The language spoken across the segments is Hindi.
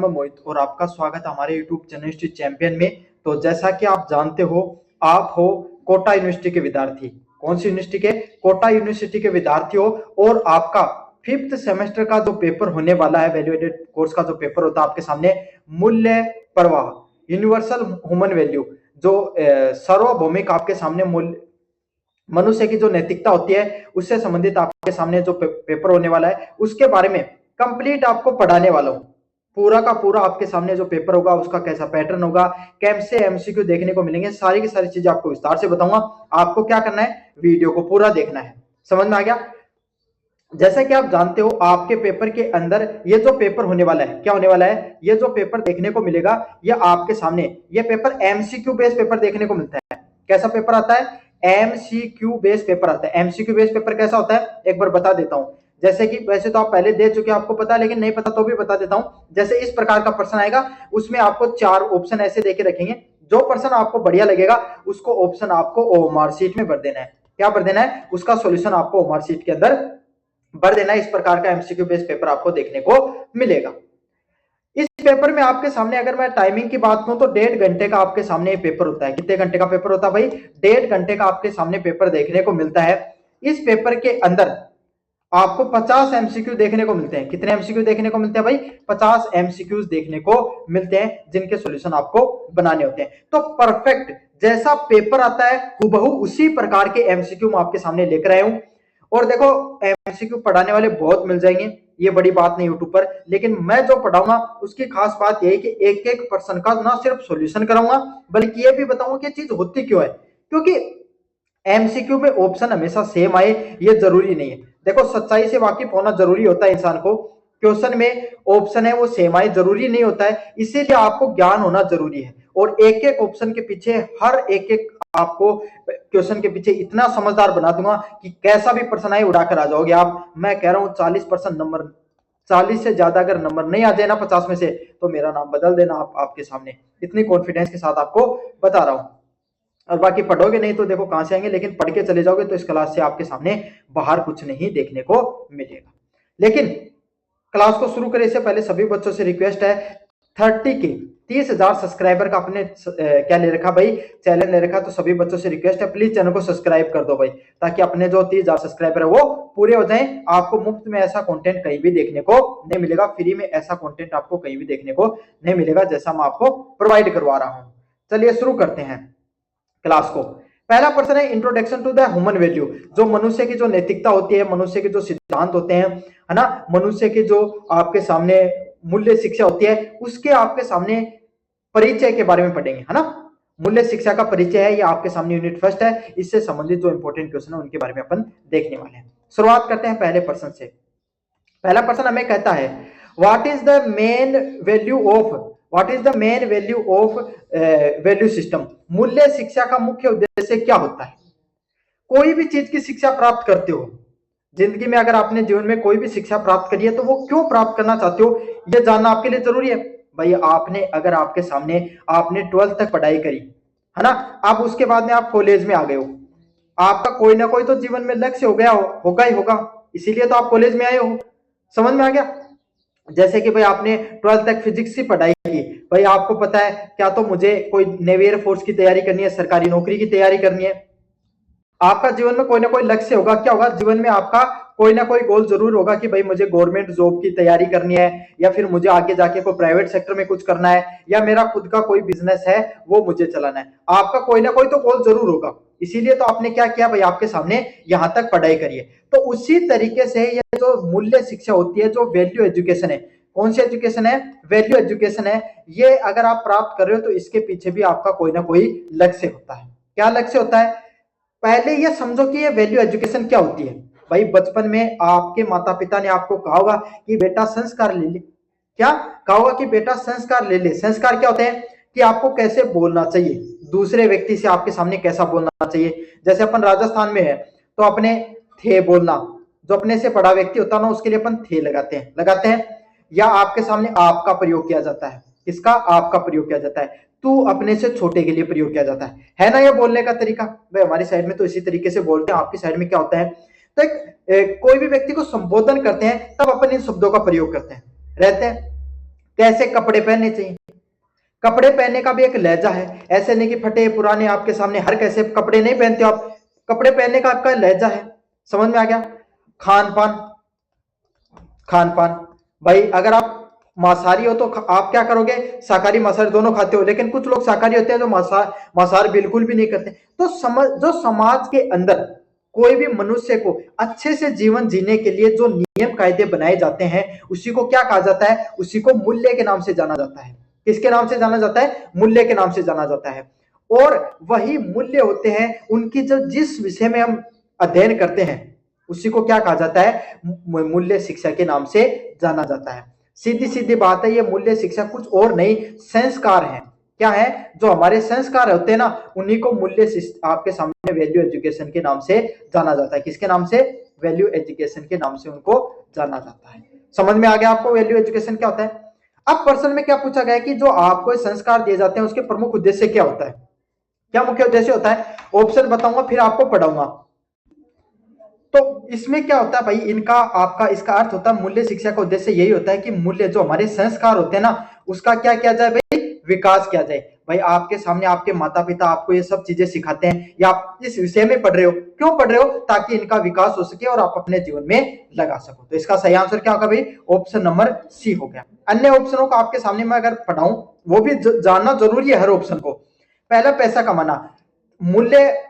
मैं मोहित और आपका स्वागत है हमारे YouTube चैनल हिस्ट्री चैंपियन में। तो जैसा कि आप जानते हो, आप हो कोटा यूनिवर्सिटी के विद्यार्थी। कौन सी यूनिवर्सिटी के? कोटा यूनिवर्सिटी के विद्यार्थी हो और आपका 5th सेमेस्टर का जो पेपर होने वाला है, वैल्यू एडेड कोर्स का जो पेपर होता है आपके सामने, मूल्य प्रवाह, यूनिवर्सल ह्यूमन वैल्यू, जो सार्वभौमिक आपके सामने मूल्य मनुष्य की जो नैतिकता होती है उससे संबंधित आपके सामने जो पेपर होने वाला है उसके बारे में कंप्लीट आपको पढ़ाने वाला हूं। पूरा का पूरा आपके सामने जो पेपर होगा उसका कैसा पैटर्न होगा, कैसे एमसीक्यू देखने को मिलेंगे, सारी की सारी चीजें आपको विस्तार से बताऊंगा। आपको क्या करना है, वीडियो को पूरा देखना है। समझ में आ गया? जैसा कि आप जानते हो, आपके पेपर के अंदर ये जो पेपर होने वाला है, क्या होने वाला है, ये जो पेपर देखने को मिलेगा, ये आपके सामने ये पेपर एमसीक्यू बेस्ड पेपर देखने को मिलता है। कैसा पेपर आता है? एमसीक्यू बेस्ड पेपर आता है। एमसीक्यू बेस्ड पेपर कैसा होता है, एक बार बता देता हूं। जैसे कि वैसे तो आप पहले दे चुके, आपको पता, लेकिन नहीं पता तो भी बता देता हूं। जैसे इस प्रकार का प्रश्न आएगा, उसमें आपको 4 ऑप्शन ऐसे देके रखेंगे। जो प्रश्न आपको बढ़िया लगेगा उसको ऑप्शन आपको ओएमआर शीट में भर देना है। क्या भर देना है? उसका सॉल्यूशन आपको ओएमआर शीट के अंदर भर देना। इस प्रकार का एमसीक्यू बेस्ड पेपर आपको देखने को मिलेगा। इस पेपर में आपके सामने अगर मैं टाइमिंग की बात करूं तो 1.5 घंटे का आपके सामने पेपर होता है। कितने घंटे का पेपर होता है भाई? 1.5 घंटे का आपके सामने पेपर देखने को मिलता है। इस पेपर के अंदर आपको 50 एमसीक्यू देखने को मिलते हैं। कितने एमसीक्यू देखने को मिलते हैं भाई? 50 एमसीक्यूज देखने को मिलते हैं, जिनके सॉल्यूशन आपको बनाने होते हैं। तो परफेक्ट जैसा पेपर आता है हुबहू उसी प्रकार के एमसीक्यू मैं आपके सामने लेकर आया हूं। और देखो, एमसीक्यू पढ़ाने वाले बहुत मिल जाएंगे, ये बड़ी बात नहीं यूट्यूब पर, लेकिन मैं जो पढ़ाऊंगा उसकी खास बात यह है कि एक एक पर्सन का ना सिर्फ सॉल्यूशन कराऊंगा, बल्कि ये भी बताऊंगा कि चीज होती क्यों है। क्योंकि एमसीक्यू में ऑप्शन हमेशा सेम आए ये जरूरी नहीं है। देखो, सच्चाई से वाकिफ होना जरूरी होता है इंसान को। क्वेश्चन में ऑप्शन है वो सेम आए जरूरी नहीं होता है, इसीलिए आपको ज्ञान होना जरूरी है। और एक एक ऑप्शन के पीछे, हर एक एक आपको क्वेश्चन के पीछे इतना समझदार बना दूंगा कि कैसा भी प्रश्न आए उड़ाकर आ जाओगे आप। मैं कह रहा हूं 40% नंबर, 40 से ज्यादा अगर नंबर नहीं आ जाए ना 50 में से, तो मेरा नाम बदल देना। आपके सामने इतनी कॉन्फिडेंस के साथ आपको बता रहा हूं। और बाकी पढ़ोगे नहीं तो देखो कहां से आएंगे, लेकिन पढ़ के चले जाओगे तो इस क्लास से आपके सामने बाहर कुछ नहीं देखने को मिलेगा। लेकिन क्लास को शुरू करने से पहले सभी बच्चों से रिक्वेस्ट है, 30,000 सब्सक्राइबर का अपने क्या ले रखा भाई, चैनल ले रखा। तो सभी बच्चों से रिक्वेस्ट है, प्लीज चैनल को सब्सक्राइब कर दो भाई, ताकि अपने जो 30,000 सब्सक्राइबर है वो पूरे हो जाएं। आपको मुफ्त में ऐसा कंटेंट कहीं भी देखने को नहीं मिलेगा, फ्री में ऐसा कंटेंट आपको कहीं भी देखने को नहीं मिलेगा जैसा मैं आपको प्रोवाइड करवा रहा हूं। चलिए शुरू करते हैं क्लास को। पहला प्रश्न है introduction to the human value. जो मनुष्य की जो नैतिकता होती है, मनुष्य के जो सिद्धांत होते हैं, है ना, मनुष्य के जो आपके सामने मूल्य शिक्षा होती है, उसके आपके सामने परिचय के बारे में पढ़ेंगे, है ना। मूल्य शिक्षा का परिचय है, ये आपके सामने यूनिट फर्स्ट है। इससे संबंधित जो इंपॉर्टेंट क्वेश्चन है उनके बारे में अपन देखने वाले हैं। शुरुआत करते हैं पहले प्रश्न से। पहला प्रश्न हमें कहता है, what is the main value of, what is the main value of value system. मूल्य शिक्षा का मुख्य उद्देश्य क्या होता है? कोई भी चीज की शिक्षा प्राप्त करते हो जिंदगी में, अगर आपने जीवन में कोई भी शिक्षा प्राप्त करी है तो वो क्यों प्राप्त करना चाहते हो, ये जानना आपके लिए जरूरी है। भाई आपने, अगर आपके सामने आपने 12th तक पढ़ाई करी, है ना, अब उसके बाद में आप कॉलेज में आ गए हो, आपका कोई ना कोई तो जीवन में लक्ष्य हो गया होगा ही होगा, इसीलिए तो आप कॉलेज में आए हो। समझ में आ गया? जैसे कि भाई आपने 12th तक फिजिक्स की पढ़ाई की, भाई आपको पता है क्या, तो मुझे कोई नेवी एयर फोर्स की तैयारी करनी है, सरकारी नौकरी की तैयारी करनी है। आपका जीवन में कोई ना कोई लक्ष्य होगा। क्या होगा जीवन में आपका? कोई ना कोई गोल जरूर होगा कि भाई मुझे गवर्नमेंट जॉब की तैयारी करनी है, या फिर मुझे आगे जाके कोई प्राइवेट सेक्टर में कुछ करना है, या मेरा खुद का कोई बिजनेस है वो मुझे चलाना है। आपका कोई ना कोई तो गोल जरूर होगा, इसीलिए तो आपने क्या किया भाई, आपके सामने यहां तक पढ़ाई करी है। तो उसी तरीके से ये जो मूल्य शिक्षा होती है, जो वैल्यू एजुकेशन है, कौन सी एजुकेशन है? वैल्यू एजुकेशन है। ये अगर आप प्राप्त कर रहे हो तो इसके पीछे भी आपका कोई ना कोई लक्ष्य होता है। क्या लक्ष्य होता है? पहले ये समझो कि ये वैल्यू एजुकेशन क्या होती है। भाई बचपन में आपके माता पिता ने आपको कहा होगा कि बेटा संस्कार ले ले। क्या कहा होगा? कि बेटा संस्कार ले ले। संस्कार क्या होते हैं? कि आपको कैसे बोलना चाहिए, दूसरे व्यक्ति से आपके सामने कैसा बोलना चाहिए। जैसे अपन राजस्थान में है तो अपने थे बोलना, जो अपने से बड़ा व्यक्ति होता है ना उसके लिए अपन थे लगाते हैं। या आपके सामने आपका प्रयोग किया जाता है। किसका? आपका प्रयोग किया जाता है। तू अपने से छोटे के लिए प्रयोग किया जाता है ना, ये बोलने का तरीका। भाई हमारी साइड में तो इसी तरीके से बोलते हैं, आपकी साइड में क्या होता है? तो कोई भी व्यक्ति को संबोधन करते हैं तब अपन इन शब्दों का प्रयोग करते हैं रहते हैं। कैसे कपड़े पहनने चाहिए, कपड़े पहनने का भी एक लहजा है, ऐसे नहीं कि फटे पुराने आपके सामने हर कैसे कपड़े नहीं पहनते आप, कपड़े पहनने का आपका लहजा है। समझ में आ गया। खान पान, खान पान भाई अगर आप मांसाहारी हो तो आप क्या करोगे, शाकाहारी मांसाहारी दोनों खाते हो, लेकिन कुछ लोग शाकाहारी होते हैं जो मांसाहार बिल्कुल भी नहीं करते। तो जो समाज के अंदर कोई भी मनुष्य को अच्छे से जीवन जीने के लिए जो नियम कायदे बनाए जाते हैं उसी को क्या कहा जाता है, उसी को मूल्य के नाम से जाना जाता है। किसके नाम से जाना जाता है, मूल्य के नाम से जाना जाता है। और वही मूल्य होते हैं उनकी जो जिस विषय में हम अध्ययन करते हैं उसी को क्या कहा जाता है, मूल्य शिक्षा के नाम से जाना जाता है। सीधी सीधी बात है, ये मूल्य शिक्षा कुछ और नहीं, संस्कार है। क्या है, जो हमारे संस्कार होते हैं ना उन्हीं को मूल्य आपके सामने वैल्यू एजुकेशन के नाम से जाना जाता है। किसके नाम से, वैल्यू एजुकेशन के नाम से उनको जाना जाता है। समझ में आ गया आपको वैल्यू एजुकेशन क्या होता है। अब प्रश्न में क्या पूछा गया कि जो आपको संस्कार दिए जाते हैं उसके प्रमुख उद्देश्य क्या होता है, क्या मुख्य उद्देश्य होता है, ऑप्शन बताऊंगा फिर आपको पढ़ाऊंगा। तो इसमें क्या होता है भाई, इनका आपका इसका अर्थ होता है मूल्य शिक्षा का उद्देश्य यही होता है कि मूल्य जो हमारे संस्कार होते हैं ना उसका क्या किया जाए भाई, विकास किया जाए। भाई आपके सामने आपके माता पिता आपको ये सब चीजें सिखाते हैं या आप इस विषय में पढ़ रहे हो, क्यों पढ़ रहे हो, ताकि इनका विकास हो सके और आप अपने जीवन में लगा सको। तो इसका सही आंसर क्या होगा भाई, ऑप्शन नंबर सी हो गया। अन्य ऑप्शनों को आपके सामने मैं अगर पढ़ाऊं वो भी जानना जरूरी है हर ऑप्शन को। पहला, पैसा कमाना, मूल्य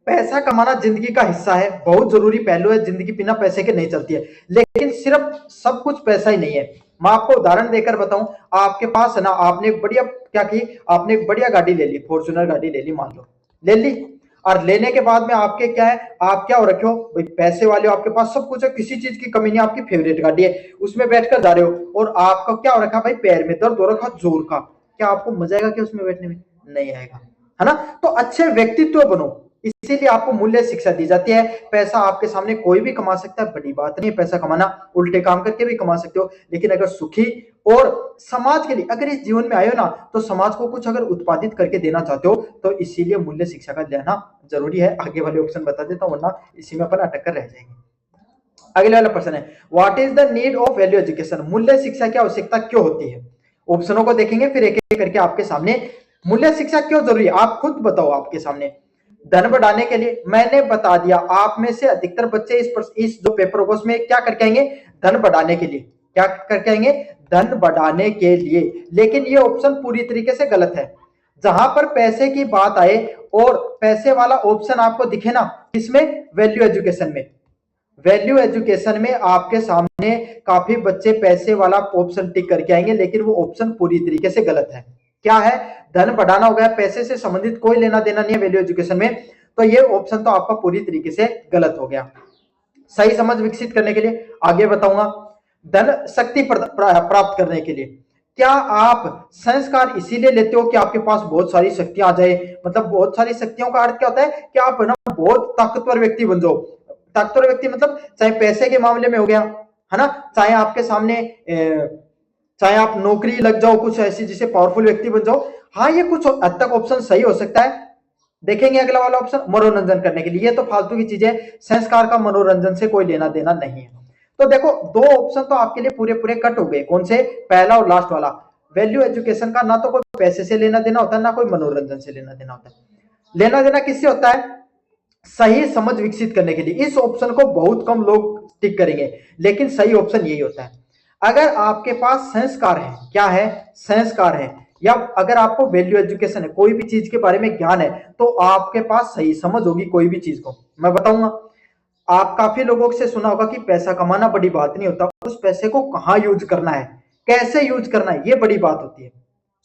पैसा कमाना जिंदगी का हिस्सा है, बहुत जरूरी पहलू है, जिंदगी बिना पैसे के नहीं चलती है। लेकिन सिर्फ सब कुछ पैसा ही नहीं है। मैं आपको उदाहरण देकर बताऊं, आपके पास है ना, आपने एक बढ़िया क्या की, आपने एक बढ़िया गाड़ी ले ली, फॉर्च्यूनर गाड़ी ले ली, मान लो ले ली, और लेने के बाद में आपके क्या है, आप क्या हो रखे हो भाई, पैसे वाले हो, आपके पास सब कुछ है, किसी चीज की कमी नहीं, आपकी फेवरेट गाड़ी है, उसमें बैठकर जा रहे हो और आपका क्या हो रखा भाई, पैर में दर्द हो रखा जोर का, क्या आपको मजा आएगा क्या उसमें बैठने में, नहीं आएगा, है ना। तो अच्छे व्यक्तित्व बनो, इसीलिए आपको मूल्य शिक्षा दी जाती है। पैसा आपके सामने कोई भी कमा सकता है, बड़ी बात नहीं है पैसा कमाना, उल्टे काम करके भी कमा सकते हो, लेकिन अगर सुखी और समाज के लिए अगर इस जीवन में आए हो ना तो समाज को कुछ अगर उत्पादित करके देना चाहते हो तो इसीलिए मूल्य शिक्षा का लेना जरूरी है। आगे वाले ऑप्शन बता देता हूं वरना इसी में अपन अटक कर रह जाएंगे। अगले वाला प्रश्न है, what is the need of value education, मूल्य शिक्षा की आवश्यकता क्यों होती है। ऑप्शनों को देखेंगे फिर एक एक करके आपके सामने, मूल्य शिक्षा क्यों जरूरी है आप खुद बताओ। आपके सामने धन बढ़ाने के लिए, मैंने बता दिया, आप में से अधिकतर बच्चे इस जो पेपर होगा उसमें क्या करके आएंगे, धन बढ़ाने के लिए, क्या करके आएंगे, धन बढ़ाने के लिए। लेकिन ये ऑप्शन पूरी तरीके से गलत है। जहां पर पैसे की बात आए और पैसे वाला ऑप्शन आपको दिखे ना, इसमें वैल्यू एजुकेशन में, वैल्यू एजुकेशन में आपके सामने काफी बच्चे पैसे वाला ऑप्शन टिक करके आएंगे, लेकिन वो ऑप्शन पूरी तरीके से गलत है। क्या है, धन बढ़ाना हो गया, पैसे से संबंधित कोई लेना देना नहीं है वैल्यू एजुकेशन में, तो ये ऑप्शन तो आपका पूरी तरीके से गलत हो गया। सही समझ विकसित करने के लिए आगे बताऊंगा, धन शक्ति प्राप्त करने के लिए, क्या आप संस्कार इसीलिए लेते हो कि आपके पास बहुत सारी शक्तियां आ जाए, मतलब बहुत सारी शक्तियों का अर्थ क्या होता है कि आप ना बहुत ताकतवर व्यक्ति बन जाओ। ताकतवर व्यक्ति मतलब चाहे पैसे के मामले में हो गया, है ना, चाहे आपके सामने चाहे आप नौकरी लग जाओ कुछ ऐसी जिसे पावरफुल व्यक्ति बन जाओ। हाँ ये कुछ हद तक ऑप्शन सही हो सकता है। देखेंगे अगला वाला ऑप्शन, मनोरंजन करने के लिए, ये तो फालतू की चीजें, संस्कार का मनोरंजन से कोई लेना देना नहीं है। तो देखो दो ऑप्शन तो आपके लिए पूरे पूरे कट हो गए, कौन से, पहला और लास्ट वाला। वैल्यू एजुकेशन का ना तो कोई पैसे से लेना देना होता है ना कोई मनोरंजन से लेना देना होता है। लेना देना किससे होता है, सही समझ विकसित करने के लिए। इस ऑप्शन को बहुत कम लोग टिक करेंगे, लेकिन सही ऑप्शन यही होता है। अगर आपके पास संस्कार है, क्या है, संस्कार है, या अगर आपको वैल्यू एजुकेशन है, कोई भी चीज के बारे में ज्ञान है, तो आपके पास सही समझ होगी कोई भी चीज को। मैं बताऊंगा, आप काफी लोगों से सुना होगा कि पैसा कमाना बड़ी बात नहीं होता, उस पैसे को कहाँ यूज करना है, कैसे यूज करना है, ये बड़ी बात होती है।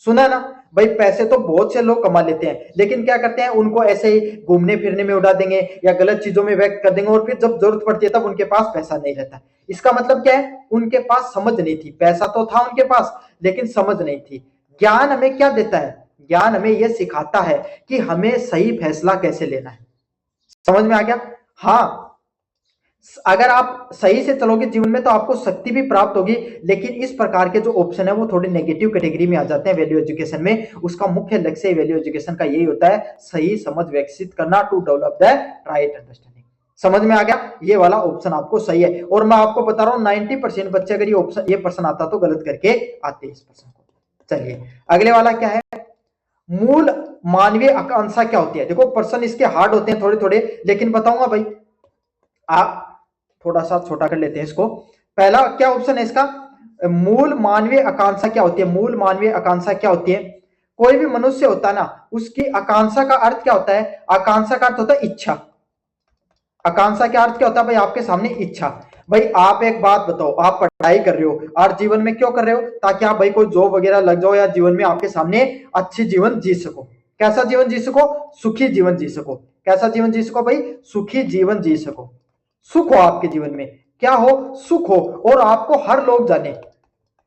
सुना ना भाई, पैसे तो बहुत से लोग कमा लेते हैं, लेकिन क्या करते हैं, उनको ऐसे ही घूमने फिरने में उड़ा देंगे या गलत चीजों में व्यक्त कर देंगे, और फिर जब जरूरत पड़ती है तब उनके पास पैसा नहीं रहता। इसका मतलब क्या है, उनके पास समझ नहीं थी, पैसा तो था उनके पास लेकिन समझ नहीं थी। ज्ञान हमें क्या देता है, ज्ञान हमें यह सिखाता है कि हमें सही फैसला कैसे लेना है। समझ में आ गया। हाँ, अगर आप सही से चलोगे जीवन में तो आपको शक्ति भी प्राप्त होगी, लेकिन इस प्रकार के जो ऑप्शन है वो थोड़ी नेगेटिव कैटेगरी में आ जाते हैं वैल्यू एजुकेशन में। उसका मुख्य लक्ष्य वैल्यू एजुकेशन का यही होता है, सही समझ विकसित करना, to develop the right understanding. समझ में आ गया, ये वाला ऑप्शन आपको सही है। और मैं आपको बता रहा हूं 90% बच्चे अगर ये प्रश्न आता तो गलत करके आते इस प्रश्न को। चलिए अगले वाला क्या है, मूल मानवीय आकांक्षा क्या होती है। देखो प्रश्न इसके हार्ड होते हैं थोड़े थोड़े, लेकिन बताऊंगा भाई, आप थोड़ा सा छोटा कर लेते हैं इसको। पहला क्या ऑप्शन है इसका, मूल मानवीय आकांक्षा क्या होती है। मूल मानवीय आकांक्षा क्या होती है, कोई भी मनुष्य होता है ना, उसकी आकांक्षा का अर्थ क्या होता है, आकांक्षा का अर्थ होता है इच्छा। आकांक्षा का अर्थ क्या होता है भाई, आपके सामने इच्छा। भाई आप एक बात बताओ, आप पढ़ाई कर रहे हो और जीवन में क्यों कर रहे हो, ताकि आप भाई कोई जॉब वगैरह लग जाओ या जीवन में आपके सामने अच्छी जीवन जी सको। कैसा जीवन जी सको, सुखी जीवन जी सको। कैसा जीवन जी सको भाई, सुखी जीवन जी सको। सुख हो आपके जीवन में, क्या हो, सुख हो, और आपको हर लोग जाने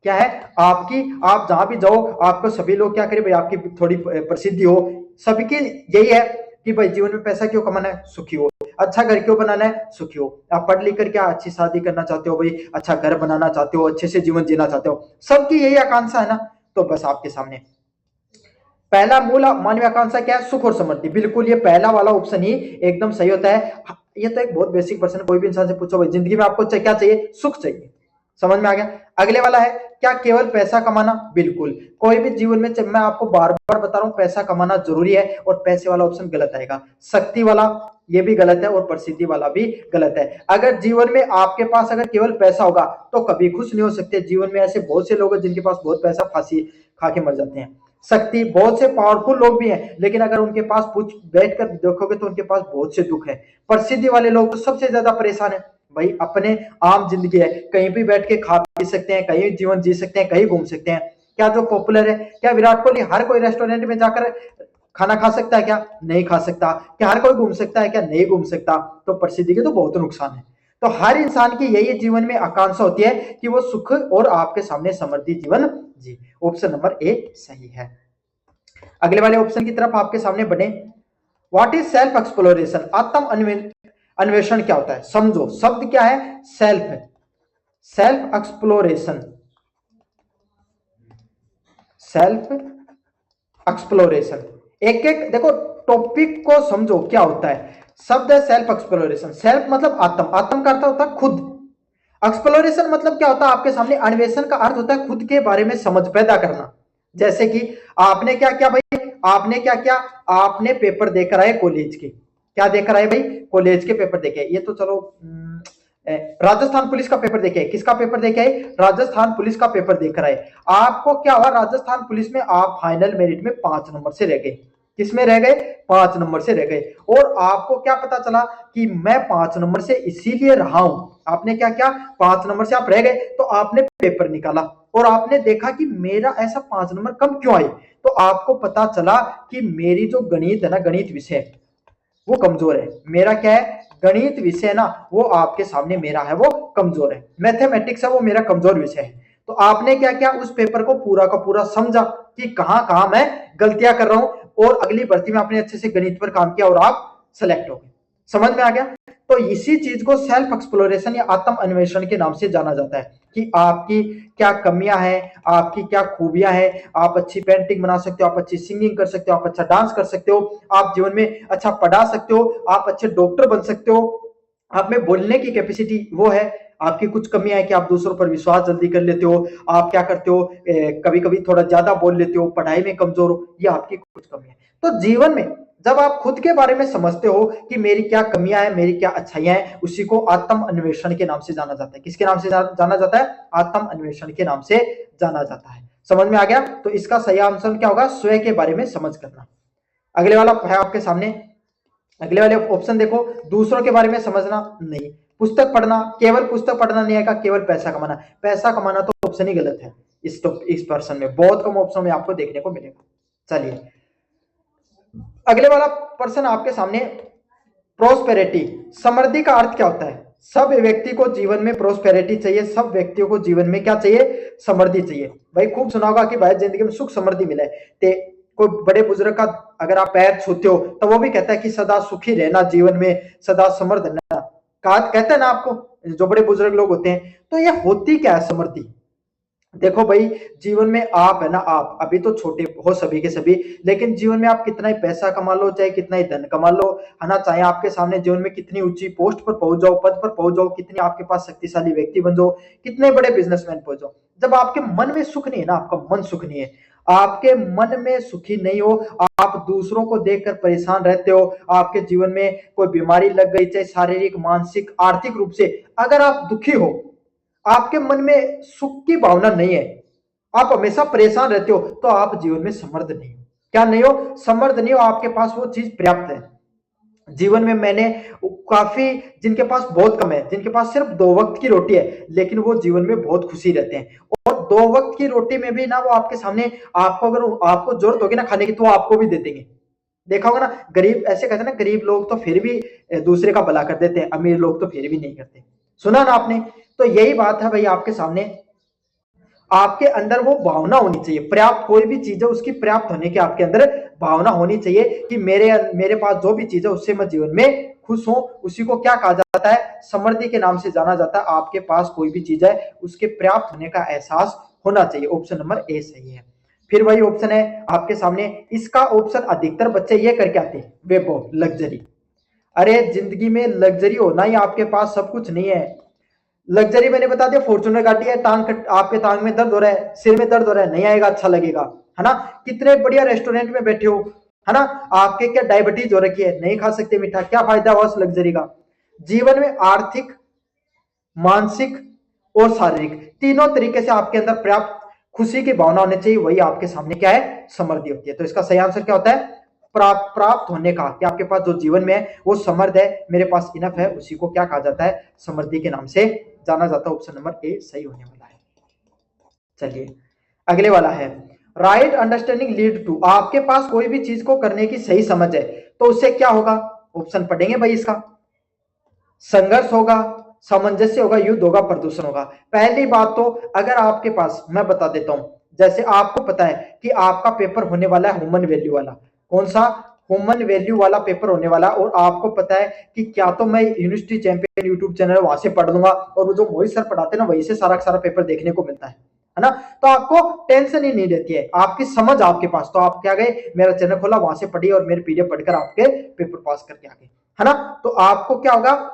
क्या है आपकी, आप जहां भी जाओ आपको सभी लोग क्या करें भाई, आपकी थोड़ी प्रसिद्धि हो। सबकी यही है कि भाई जीवन में पैसा क्यों कमाना है, सुखी हो। अच्छा घर क्यों बनाना है, सुखी हो। आप पढ़ लिख कर क्या अच्छी शादी करना चाहते हो भाई, अच्छा घर बनाना चाहते हो, अच्छे से जीवन जीना चाहते हो, सबकी यही आकांक्षा है ना। तो बस आपके सामने पहला मूल मानवीय आकांक्षा क्या है, सुख और समृद्धि। बिल्कुल ये पहला वाला ऑप्शन ही एकदम सही होता है। ये तो एक बहुत बेसिक प्रश्न, कोई भी इंसान से पूछो भाई जिंदगी में आपको क्या चाहिए, सुख चाहिए। समझ में आ गया। अगले वाला है, क्या केवल पैसा कमाना, बिल्कुल कोई भी जीवन में, मैं आपको बार बार बता रहा हूं पैसा कमाना जरूरी है, और पैसे वाला ऑप्शन गलत आएगा। शक्ति वाला ये भी गलत है, और प्रसिद्धि वाला भी गलत है। अगर जीवन में आपके पास अगर केवल पैसा होगा तो कभी खुश नहीं हो सकते। जीवन में ऐसे बहुत से लोग हैं जिनके पास बहुत पैसा, फांसी खा के मर जाते हैं। शक्ति, बहुत से पावरफुल लोग भी हैं, लेकिन अगर उनके पास कुछ बैठ कर देखोगे तो उनके पास बहुत से दुख है। प्रसिद्धि वाले लोग तो सबसे ज्यादा परेशान है भाई, अपने आम जिंदगी है, कहीं भी बैठ के खा पी सकते हैं, कहीं जीवन जी सकते हैं, कहीं घूम सकते हैं। क्या जो पॉपुलर है, क्या विराट कोहली हर कोई रेस्टोरेंट में जाकर खाना खा सकता है, क्या नहीं खा सकता। क्या हर कोई घूम सकता है, क्या नहीं घूम सकता। तो प्रसिद्धि के तो बहुत नुकसान है। तो हर इंसान की यही जीवन में आकांक्षा होती है कि वो सुख और आपके सामने समृद्धि जीवन जी। ऑप्शन नंबर ए सही है। अगले वाले ऑप्शन की तरफ आपके सामने बढ़े, व्हाट इज सेल्फ एक्सप्लोरेशन, आत्म अन्वेषण क्या होता है। समझो शब्द क्या है, सेल्फ है, सेल्फ एक्सप्लोरेशन, सेल्फ एक्सप्लोरेशन। एक एक देखो टॉपिक को समझो क्या होता है। शब्द है सेल्फ एक्सप्लोरेशन, सेल्फ मतलब आत्म, आत्म का अर्थ होता है खुद। एक्सप्लोरेशन मतलब क्या होता है, आपके सामने अन्वेषण का अर्थ होता है खुद के बारे में समझ पैदा करना। जैसे कि आपने क्या किया भाई, आपने क्या किया, आपने पेपर देकर आए कॉलेज के, क्या देकर आए भाई, कॉलेज के पेपर देखे। ये तो चलो राजस्थान पुलिस का पेपर देखे, किसका पेपर देखे आए, राजस्थान पुलिस का पेपर देकर आए। आपको क्या हुआ, राजस्थान पुलिस में आप फाइनल मेरिट में 5 नंबर से रह गए। किसमें रह गए, 5 नंबर से रह गए। और आपको क्या पता चला कि मैं 5 नंबर से इसीलिए रहा हूं। आपने क्या किया, 5 नंबर से आप रह गए, तो आपने पेपर निकाला और आपने देखा कि मेरा ऐसा 5 नंबर कम क्यों आए। तो आपको पता चला कि मेरी जो गणित है ना, गणित विषय वो कमजोर है। मेरा क्या है, गणित विषय ना वो आपके सामने मेरा है वो कमजोर है, मैथमेटिक्स है वो मेरा कमजोर विषय है। तो आपने क्या किया, उस पेपर को पूरा का पूरा समझा कि कहां कहां मैं गलतियां कर रहा हूं, और अगली भर्ती में आपने अच्छे से गणित पर काम किया और आप सेलेक्ट हो गए। समझ में आ गया। तो इसी चीज को सेल्फ एक्सप्लोरेशन या आत्म अन्वेषण के नाम से जाना जाता है कि आपकी क्या कमियां हैं, आपकी क्या खूबियां हैं। आप अच्छी पेंटिंग बना सकते हो, आप अच्छी सिंगिंग कर सकते हो, आप अच्छा डांस कर सकते हो, आप जीवन में अच्छा पढ़ा सकते हो, आप अच्छे डॉक्टर बन सकते हो, आप में बोलने की कैपेसिटी वो है। आपकी कुछ कमियां है कि आप दूसरों पर विश्वास जल्दी कर लेते हो, आप क्या करते हो, कभी कभी थोड़ा ज्यादा बोल लेते हो, पढ़ाई में कमजोर हो, ये आपकी कुछ कमियां है। तो जीवन में जब आप खुद के बारे में समझते हो कि मेरी क्या कमियां हैं, मेरी क्या अच्छाइयां हैं, उसी को आत्म अन्वेषण के नाम से जाना जाता है। किसके नाम से जाना जाता है, आत्म अन्वेषण के नाम से जाना जाता है। समझ में आ गया। तो इसका सही आंसर क्या होगा, स्वयं के बारे में समझ करना। अगले वाला है आपके सामने, अगले वाले ऑप्शन देखो, दूसरों के बारे में समझना नहीं, पुस्तक पढ़ना, केवल पुस्तक पढ़ना नहीं आएगा, केवल पैसा कमाना। पैसा कमाना तो ऑप्शन ही गलत है इस पर्सन में, बहुत कम ऑप्शन में आपको देखने को मिलेगा। चलिए अगले वाला पर्सन आपके सामने, प्रोस्पेरिटी, समृद्धि का अर्थ क्या होता है। सब व्यक्ति को जीवन में प्रोस्पेरिटी चाहिए, सब व्यक्तियों को जीवन में क्या चाहिए, समृद्धि चाहिए। भाई खूब सुना होगा कि भाई जिंदगी में सुख समृद्धि मिले। कोई बड़े बुजुर्ग का अगर आप पैर छूते हो तो वो भी कहता है कि सदा सुखी रहना, जीवन में सदा समृद्ध रहना, कहते हैं ना आपको जो बड़े बुजुर्ग लोग होते हैं। तो ये होती क्या है समृद्धि, देखो भाई, जीवन में आप है ना, आप अभी तो छोटे हो सभी के सभी, लेकिन जीवन में आप कितना ही पैसा कमा लो, चाहे कितना ही धन कमा लो, है ना, चाहे आपके सामने जीवन में कितनी ऊंची पोस्ट पर पहुंच जाओ, पद पर पहुंच जाओ, कितनी आपके पास शक्तिशाली व्यक्ति बन जाओ, कितने बड़े बिजनेसमैन पहुंच जाओ, जब आपके मन में सुख नहीं है ना, आपका मन सुख नहीं है, आपके मन में सुखी नहीं हो, आप दूसरों को देखकर परेशान रहते हो, आपके जीवन में कोई बीमारी लग गई, चाहे शारीरिक, मानसिक, आर्थिक रूप से अगर आप दुखी हो, आपके मन में सुख की भावना नहीं है, आप हमेशा परेशान रहते हो, तो आप जीवन में समर्थ नहीं हो। क्या नहीं हो? समर्थ नहीं हो, आपके पास वो चीज पर्याप्त है। जीवन में मैंने काफी, जिनके पास बहुत कम है, जिनके पास सिर्फ 2 वक्त की रोटी है, लेकिन वो जीवन में बहुत खुशी रहते हैं, और 2 वक्त की रोटी में भी ना वो आपके सामने, आपको अगर आपको जरूरत होगी ना खाने की, तो वो आपको भी दे देंगे। देखा होगा ना, गरीब ऐसे कहते हैं ना, गरीब लोग तो फिर भी दूसरे का भला कर देते हैं, अमीर लोग तो फिर भी नहीं करते। सुना ना आपने? तो यही बात है भाई आपके सामने, आपके अंदर वो भावना होनी चाहिए पर्याप्त, कोई भी चीज है उसकी पर्याप्त होने की आपके अंदर भावना होनी चाहिए कि मेरे मेरे पास जो भी चीज है उससे मैं जीवन में खुश हूं। उसी को क्या कहा जाता है? समृद्धि के नाम से जाना जाता है। आपके पास कोई भी चीज है उसके पर्याप्त होने का एहसास होना चाहिए। ऑप्शन नंबर ए सही है। फिर वही ऑप्शन है आपके सामने, इसका ऑप्शन अधिकतर बच्चे ये करके आते हैं, वेबो लग्जरी। अरे जिंदगी में लग्जरी होना ही आपके पास सब कुछ नहीं है। लग्जरी मैंने बता दिया, फॉर्च्यूनर गाड़ी है, आपके टांग में दर्द हो रहा है, सिर में दर्द हो रहा है, नहीं आएगा, अच्छा लगेगा, है ना। कितने बढ़िया रेस्टोरेंट में बैठे हो, है ना, आपके क्या डायबिटीज हो रखी है, नहीं खा सकते मीठा, क्या फायदा हुआ उस लग्जरी का। जीवन में आर्थिक, मानसिक और शारीरिक तीनों तरीके से आपके अंदर पर्याप्त खुशी की भावना होनी चाहिए, वही आपके सामने क्या है? समृद्धि होती है। तो इसका सही आंसर क्या होता है? प्राप्त होने का, कि आपके पास जो जीवन में है वो समृद्ध है, मेरे पास इनफ है, उसी को क्या कहा जाता है? समृद्धि के नाम से जाना जाता है। ऑप्शन नंबर ए सही होने वाला है। चलिए अगले वाला है, राइट अंडरस्टैंडिंग लीड टू, आपके पास कोई भी चीज को करने की सही समझ है तो उससे क्या होगा? ऑप्शन पढ़ेंगे भाई इसका। संघर्ष होगा, सामंजस्य होगा, युद्ध होगा, प्रदूषण होगा। पहली बात तो अगर आपके पास, मैं बता देता हूं, जैसे आपको पता है कि आपका पेपर होने वाला है ह्यूमन वैल्यू वाला। कौन सा? ह्यूमन वैल्यू वाला पेपर होने वाला, और आपको पता है कि क्या तो मैं यूनिवर्सिटी चैंपियन यूट्यूब चैनल वहां से पढ़ लूंगा, और वो जो मोहित सर पढ़ाते हैं ना, वहीं से सारा सारा पेपर देखने को मिलता है ना। तो आपको टेंशन ही नहीं रहती है, आपकी समझ आपके पास, तो आप क्या गए, मेरा चैनल खोला, वहां से पढ़िए और मेरे पीडीएफ पढ़कर आपके पेपर पास करके आ गए, है ना। तो आपको क्या होगा?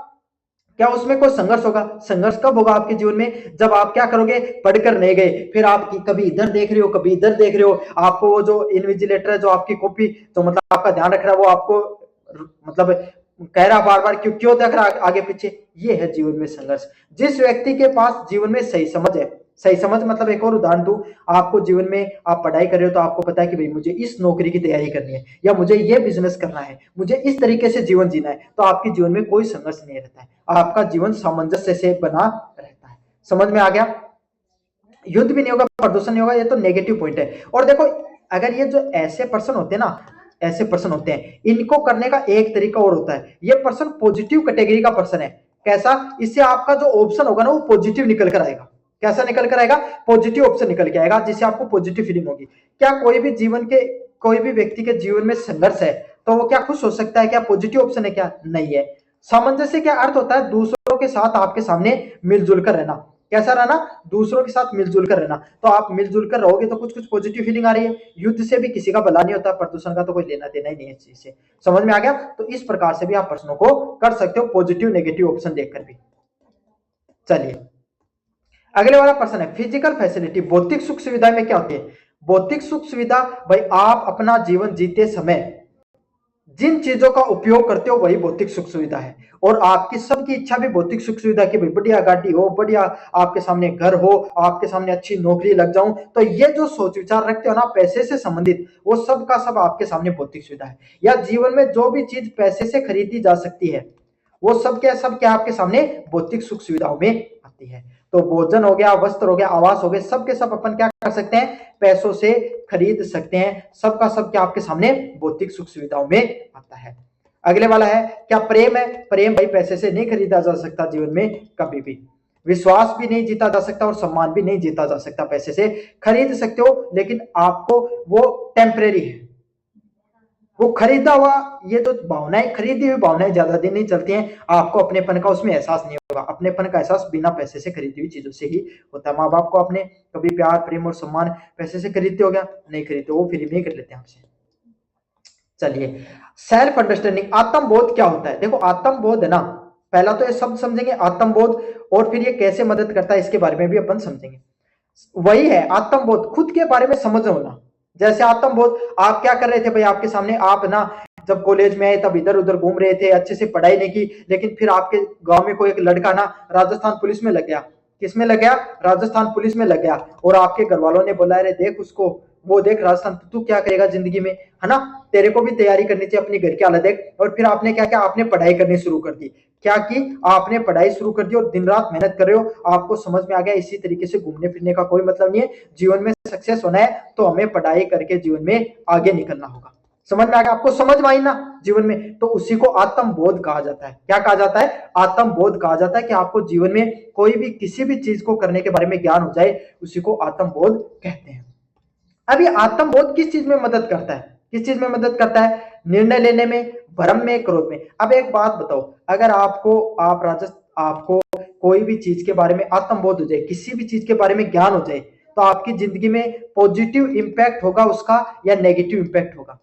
क्या उसमें कोई संघर्ष होगा? संघर्ष कब होगा आपके जीवन में? जब आप क्या करोगे, पढ़कर नहीं गए, फिर आप कभी इधर देख रहे हो, कभी इधर देख रहे हो, आपको वो जो इन्विजिलेटर है, जो आपकी कॉपी, तो मतलब आपका ध्यान रख रहा है, वो आपको मतलब कह रहा बार बार, क्यों क्यों देख रहा आगे पीछे। ये है जीवन में संघर्ष। जिस व्यक्ति के पास जीवन में सही समझ है, सही समझ मतलब एक और उदाहरण दूं, आपको जीवन में आप पढ़ाई कर रहे हो, तो आपको पता है कि भाई मुझे इस नौकरी की तैयारी करनी है, या मुझे ये बिजनेस करना है, मुझे इस तरीके से जीवन जीना है, तो आपके जीवन में कोई संघर्ष नहीं रहता है, आपका जीवन सामंजस्य से बना रहता है। समझ में आ गया? युद्ध भी नहीं होगा, प्रदूषण नहीं होगा, ये तो नेगेटिव पॉइंट है। और देखो, अगर ये जो ऐसे पर्सन होते हैं ना, ऐसे पर्सन होते हैं, इनको करने का एक तरीका और होता है। ये पर्सन पॉजिटिव कैटेगरी का पर्सन है। कैसा? इससे आपका जो ऑप्शन होगा ना, वो पॉजिटिव निकल कर आएगा। कैसा निकल कर आएगा? पॉजिटिव ऑप्शन निकल के आएगा, जिससे आपको पॉजिटिव फीलिंग होगी। क्या कोई भी जीवन के, कोई भी व्यक्ति के जीवन में संघर्ष है तो वो क्या खुश हो सकता है? क्या पॉजिटिव ऑप्शन है? क्या नहीं है। सामंजस्य क्या अर्थ होता है? दूसरों के साथ आपके सामने मिलजुल कर रहना। कैसा रहना? दूसरों के साथ मिलजुल कर रहना। तो आप मिलजुल कर रहोगे तो कुछ कुछ पॉजिटिव फीलिंग आ रही है। युद्ध से भी किसी का भला नहीं होता, प्रदूषण का तो कोई लेना देना ही नहीं है इस चीज से। समझ में आ गया? तो इस प्रकार से भी आप प्रश्नों को कर सकते हो, पॉजिटिव नेगेटिव ऑप्शन देखकर भी। चलिए अगले वाला प्रश्न है, फिजिकल फैसिलिटी, भौतिक सुख सुविधा में क्या होती है? भौतिक सुख सुविधा भाई, आप अपना जीवन जीते समय जिन चीजों का उपयोग करते हो वही भौतिक सुख सुविधा है। और आपकी सबकी इच्छा भी भौतिक सुख सुविधा की, भाई बढ़िया गाड़ी हो, बढ़िया आपके सामने घर हो, आपके सामने अच्छी नौकरी लग जाऊं, तो ये जो सोच विचार रखते हो ना पैसे से संबंधित, वो सब का सब आपके सामने भौतिक सुविधा है। या जीवन में जो भी चीज पैसे से खरीदी जा सकती है, वो सब क्या आपके सामने भौतिक सुख सुविधाओं में आती है। तो भोजन हो गया, वस्त्र हो गया, आवास हो गए, सब के सब अपन क्या कर सकते हैं? पैसों से खरीद सकते हैं। सबका सब क्या आपके सामने भौतिक सुख सुविधाओं में आता है। अगले वाला है, क्या प्रेम है? प्रेम भाई पैसे से नहीं खरीदा जा सकता जीवन में कभी भी। विश्वास भी नहीं जीता जा सकता, और सम्मान भी नहीं जीता जा सकता पैसे से। खरीद सकते हो, लेकिन आपको वो टेम्परेरी है, वो खरीदा हुआ, ये जो भावनाएं, खरीदी हुई भावनाएं ज्यादा दिन नहीं चलती हैं, आपको अपनेपन का उसमें एहसास नहीं होगा। अपनेपन का एहसास बिना पैसे से खरीदी हुई चीजों से ही होता है। माँ बाप को आपने कभी प्यार, प्रेम और सम्मान पैसे से खरीदते हो क्या? नहीं खरीदते, वो फ्री में ही कर लेते हैं आपसे। चलिए, सेल्फ अंडरस्टैंडिंग, आत्मबोध क्या होता है? देखो आत्मबोध है ना, पहला तो ये शब्द समझेंगे आत्मबोध, और फिर ये कैसे मदद करता है इसके बारे में भी अपन समझेंगे। वही है आत्मबोध, खुद के बारे में समझ होना। जैसे आत्मबोध, आप क्या कर रहे थे भाई, आपके सामने आप ना जब कॉलेज में आए तब इधर उधर घूम रहे थे, अच्छे से पढ़ाई नहीं की, लेकिन फिर आपके गांव में कोई एक लड़का ना राजस्थान पुलिस में लग गया। किसमें लग गया? राजस्थान पुलिस में लग गया। और आपके घर वालों ने बोला, अरे देख उसको, वो देख राजस्थान, तू क्या करेगा जिंदगी में, है ना, तेरे को भी तैयारी करनी चाहिए, अपनी घर की हालत देख। और फिर आपने क्या किया? आपने पढ़ाई करनी शुरू कर दी। क्या की? आपने पढ़ाई शुरू कर दी और दिन रात मेहनत कर रहे हो। आपको समझ में आ गया इसी तरीके से घूमने फिरने का कोई मतलब नहीं है। जीवन में सक्सेस होना है तो हमें पढ़ाई करके जीवन में आगे निकलना होगा। समझ में आ गया? आपको समझ में आई ना जीवन में, तो उसी को आत्मबोध कहा जाता है। क्या कहा जाता है? आत्मबोध कहा जाता है कि आपको जीवन में कोई भी किसी भी चीज को करने के बारे में ज्ञान हो जाए, उसी को आत्मबोध कहते हैं। अब ये आत्मबोध किस चीज में मदद करता है? किस चीज में मदद करता है? निर्णय लेने में, भ्रम में, क्रोध में। अब एक बात बताओ, अगर आपको कोई भी चीज के बारे में आत्मबोध हो जाए, किसी भी चीज के बारे में ज्ञान हो जाए, तो आपकी जिंदगी में पॉजिटिव इंपैक्ट होगा उसका या नेगेटिव इंपैक्ट होगा?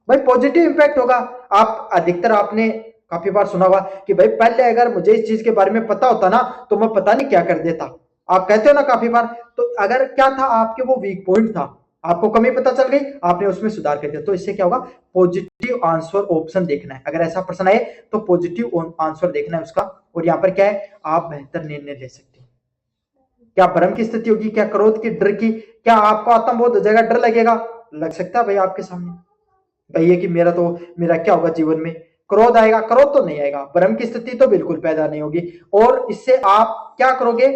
भाई पॉजिटिव इंपैक्ट होगा। आप अधिकतर आपने काफी बार सुना होगा कि भाई पहले अगर मुझे इस चीज के बारे में पता होता ना तो मैं पता नहीं क्या कर देता। आप कहते हो ना काफी बार। तो अगर क्या था, आपके वो वीक पॉइंट था, आपको कमी पता चल गई, आपने उसमें सुधार कर दिया, तो इससे क्या होगा? पॉजिटिव आंसर ऑप्शन देखना है। अगर ऐसा प्रश्न आए तो पॉजिटिव आंसर देखना है उसका। और यहाँ पर क्या है? आप बेहतर निर्णय ले सकते हो। क्या भ्रम की स्थिति होगी, क्या क्रोध की, डर की, क्या आपको आत्मबोध हो जाएगा, डर लगेगा? लग सकता है भाई आपके सामने, भाई ये कि मेरा क्या होगा जीवन में। क्रोध आएगा? क्रोध तो नहीं आएगा। भ्रम की स्थिति तो बिल्कुल पैदा नहीं होगी। और इससे आप क्या करोगे?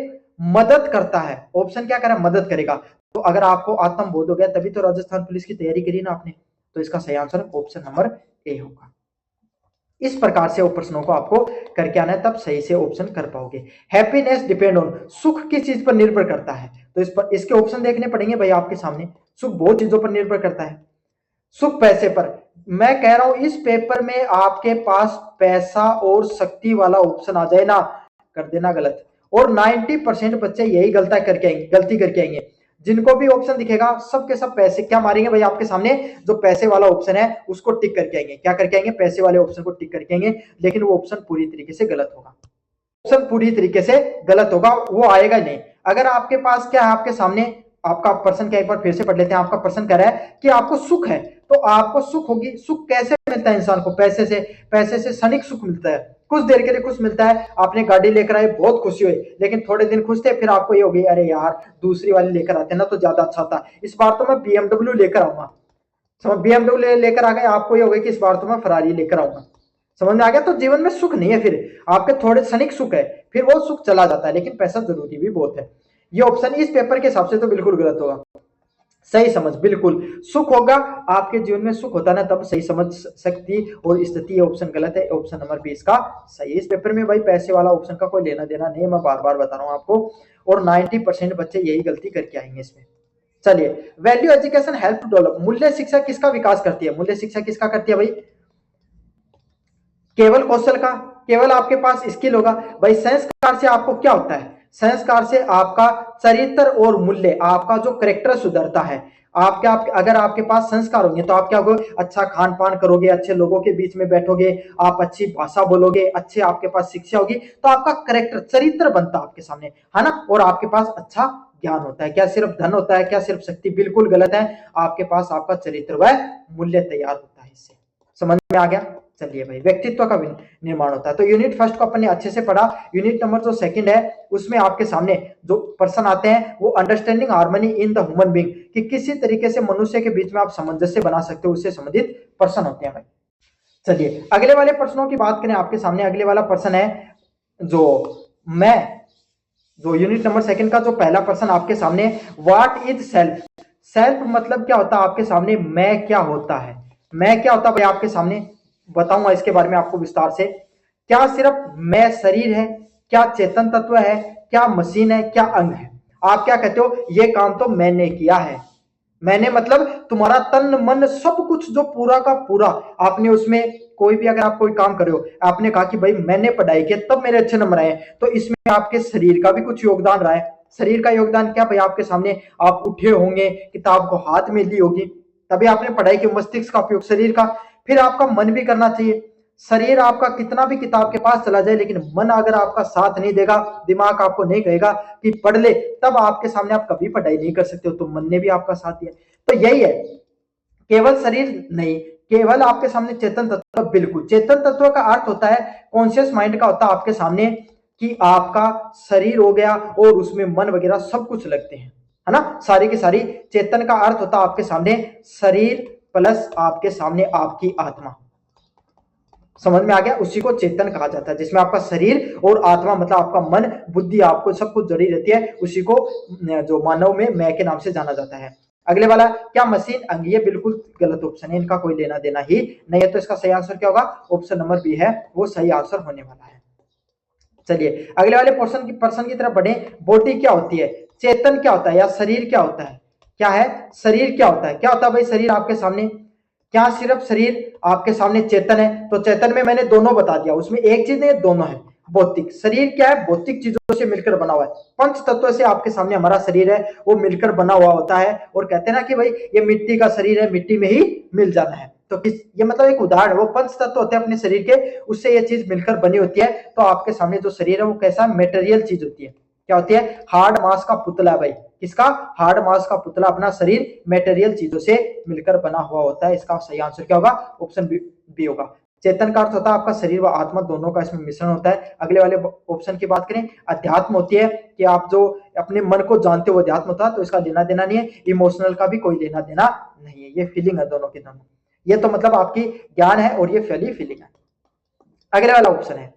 मदद करता है ऑप्शन, क्या करें? मदद करेगा। तो अगर आपको आत्मबोध हो गया तभी तो राजस्थान पुलिस की तैयारी करी ना आपने, तो इसका सही आंसर ऑप्शन नंबर ए होगा। इस प्रकार से वो प्रश्नों को आपको करके आना है, तब सही से ऑप्शन कर पाओगे। हैप्पीनेस डिपेंड ऑन, सुख किस चीज पर निर्भर करता है? तो इसके ऑप्शन देखने पड़ेंगे भाई आपके सामने। सुख बहुत चीजों पर निर्भर करता है। सुख पैसे पर, मैं कह रहा हूं इस पेपर में आपके पास पैसा और शक्ति वाला ऑप्शन आ जाए ना, कर देना गलत। और 90% बच्चे यही गलती करके आएंगे। जिनको भी ऑप्शन दिखेगा सब के सब पैसे क्या मारेंगे भाई आपके सामने, जो पैसे वाला ऑप्शन है उसको टिक करके आएंगे। क्या करके आएंगे? पैसे वाले ऑप्शन को टिक करके आएंगे। लेकिन वो ऑप्शन पूरी तरीके से गलत होगा। ऑप्शन पूरी तरीके से गलत होगा, वो आएगा नहीं। अगर आपके पास क्या है, आपके सामने आपका प्रश्न क्या, एक बार फिर से पढ़ लेते हैं। आपका प्रश्न कह रहा है कि आपको सुख है, तो आपको सुख होगी। सुख कैसे मिलता है इंसान को? पैसे से। पैसे से क्षणिक सुख मिलता है, कुछ देर के लिए खुश मिलता है। आपने गाड़ी लेकर आए, बहुत खुशी हुई, लेकिन थोड़े दिन खुश थे, फिर आपको ये हो गई, अरे यार दूसरी वाली लेकर आते ना तो ज्यादा अच्छा था, इस बार तो मैं BMW लेकर आऊंगा। समझ, BMW लेकर आ गए, आपको ये हो गया कि इस बार तो मैं फरारी लेकर आऊंगा। समझ में आ गया? तो जीवन में सुख नहीं है, फिर आपके थोड़े क्षणिक सुख है, फिर वो सुख चला जाता है, लेकिन पैसा जरूरी भी बहुत है। ये ऑप्शन इस पेपर के हिसाब से तो बिल्कुल गलत होगा। सही समझ, बिल्कुल सुख होगा आपके जीवन में, सुख होता ना तब सही समझ सकती और स्थिति। ऑप्शन गलत है, ऑप्शन नंबर 20 का सही। इस पेपर में भाई पैसे वाला ऑप्शन का कोई लेना देना नहीं, मैं बार बार बता रहा हूं आपको। और 90% बच्चे यही गलती करके आएंगे इसमें। चलिए, value education help to develop, मूल्य शिक्षा किसका विकास करती है? मूल्य शिक्षा किसका करती है भाई? केवल कौशल का, केवल आपके पास स्किल होगा भाई। संस्कार से आपको क्या होता है? संस्कार से आपका चरित्र और मूल्य, आपका जो करेक्टर सुधरता है। अगर आपके पास संस्कार होंगे तो आप क्या होगे? अच्छा खान पान करोगे, अच्छे लोगों के बीच में बैठोगे, आप अच्छी भाषा बोलोगे, अच्छे आपके पास शिक्षा होगी, तो आपका करेक्टर, चरित्र बनता है आपके सामने, है ना। और आपके पास अच्छा ज्ञान होता है। क्या सिर्फ धन होता है? क्या सिर्फ शक्ति? बिल्कुल गलत है। आपके पास आपका चरित्र व मूल्य तैयार होता है इससे। समझ में आ गया? चलिए भाई, व्यक्तित्व का निर्माण होता है। तो यूनिट फर्स्ट को अपन ने अच्छे से पढ़ा। यूनिट नंबर जो सेकंड है उसमें आपके सामने जो प्रश्न आते हैं वो understanding harmony in the human being, कि किसी तरीके से मनुष्य के बीच में आप सामंजस्य बना सकते हो, उससे संबंधित प्रश्न होते हैं भाई। चलिए अगले वाले प्रश्नों की बात करें आपके सामने। अगले वाला प्रश्न है जो यूनिट नंबर सेकंड का जो पहला प्रश्न आपके सामने, व्हाट इज सेल्फ? सेल्फ मतलब क्या होता है आपके सामने? मैं क्या होता है? मैं क्या होता है भाई आपके सामने बताऊंगा इसके बारे में आपको विस्तार से। क्या सिर्फ मैं शरीर है? क्या चेतन तत्व है? क्या मशीन है? क्या अंग है? आप क्या कहते हो? ये काम तो मैंने किया है, मैंने मतलब तुम्हारा तन मन सब कुछ जो पूरा का पूरा आपने उसमें, कोई भी अगर आप कोई काम कर रहे हो, आपने कहा कि भाई मैंने पढ़ाई की तब मेरे अच्छे नंबर आए, तो इसमें आपके शरीर का भी कुछ योगदान रहा है। शरीर का योगदान क्या भाई, आपके सामने आप उठे होंगे, किताब को हाथ में ली होगी, तभी आपने पढ़ाई की, मस्तिष्क का उपयोग शरीर का। फिर आपका मन भी करना चाहिए। शरीर आपका कितना भी किताब के पास चला जाए, लेकिन मन अगर आपका साथ नहीं देगा, दिमाग आपको नहीं कहेगा कि पढ़ ले, तब आपके सामने आप कभी पढ़ाई नहीं कर सकते हो। तो मन ने भी आपका साथ दिया। तो यही है, केवल शरीर नहीं, केवल आपके सामने चेतन तत्व, बिल्कुल चेतन तत्व का अर्थ होता है, कॉन्शियस माइंड का होता है आपके सामने कि आपका शरीर हो गया और उसमें मन वगैरह सब कुछ लगते हैं, है ना, सारी की सारी। चेतन का अर्थ होता है आपके सामने शरीर प्लस आपके सामने आपकी आत्मा। समझ में आ गया, उसी को चेतन कहा जाता है, जिसमें आपका शरीर और आत्मा मतलब आपका मन बुद्धि आपको सब कुछ जड़ी रहती है, उसी को जो मानव में मैं के नाम से जाना जाता है। अगले वाला, क्या मशीन अंग, ये बिल्कुल गलत ऑप्शन है, इनका कोई लेना देना ही नहीं है। तो इसका सही आंसर क्या होगा, ऑप्शन नंबर बी है, वो सही आंसर होने वाला है। चलिए अगले वाले पर्सन की तरफ बढ़े। बॉडी क्या होती है, चेतन क्या होता है, या शरीर क्या होता है, क्या है शरीर, क्या होता है, क्या होता है भाई शरीर आपके सामने। क्या सिर्फ शरीर आपके सामने चेतन है, तो चेतन में मैंने दोनों बता दिया, उसमें एक चीज नहीं दोनों है। भौतिक शरीर क्या है, भौतिक चीजों से मिलकर बना हुआ है, पंच तत्वों से आपके सामने हमारा शरीर है वो मिलकर बना हुआ होता है। और कहते हैं ना कि भाई ये मिट्टी का शरीर है, मिट्टी में ही मिल जाना है। तो किस, ये मतलब एक उदाहरण, वो पंच तत्व होते हैं अपने शरीर के, उससे ये चीज मिलकर बनी होती है। तो आपके सामने जो शरीर है वो कैसा मेटेरियल चीज होती है, क्या होती है, हार्ड मास का पुतला भाई। किसका, हार्ड मास का पुतला, अपना शरीर मेटेरियल चीजों से मिलकर बना हुआ होता है। इसका सही आंसर क्या होगा, ऑप्शन बी होगा। चेतन का अर्थ होता है आपका शरीर व आत्मा दोनों का इसमें मिश्रण होता है। अगले वाले ऑप्शन की बात करें, अध्यात्म होती है कि आप जो अपने मन को जानते हो अध्यात्म होता है, तो इसका लेना देना नहीं है। इमोशनल का भी कोई लेना देना नहीं है, ये फीलिंग है दोनों की दोनों, ये तो मतलब आपकी ज्ञान है और ये फैली फीलिंग है। अगले वाला ऑप्शन है,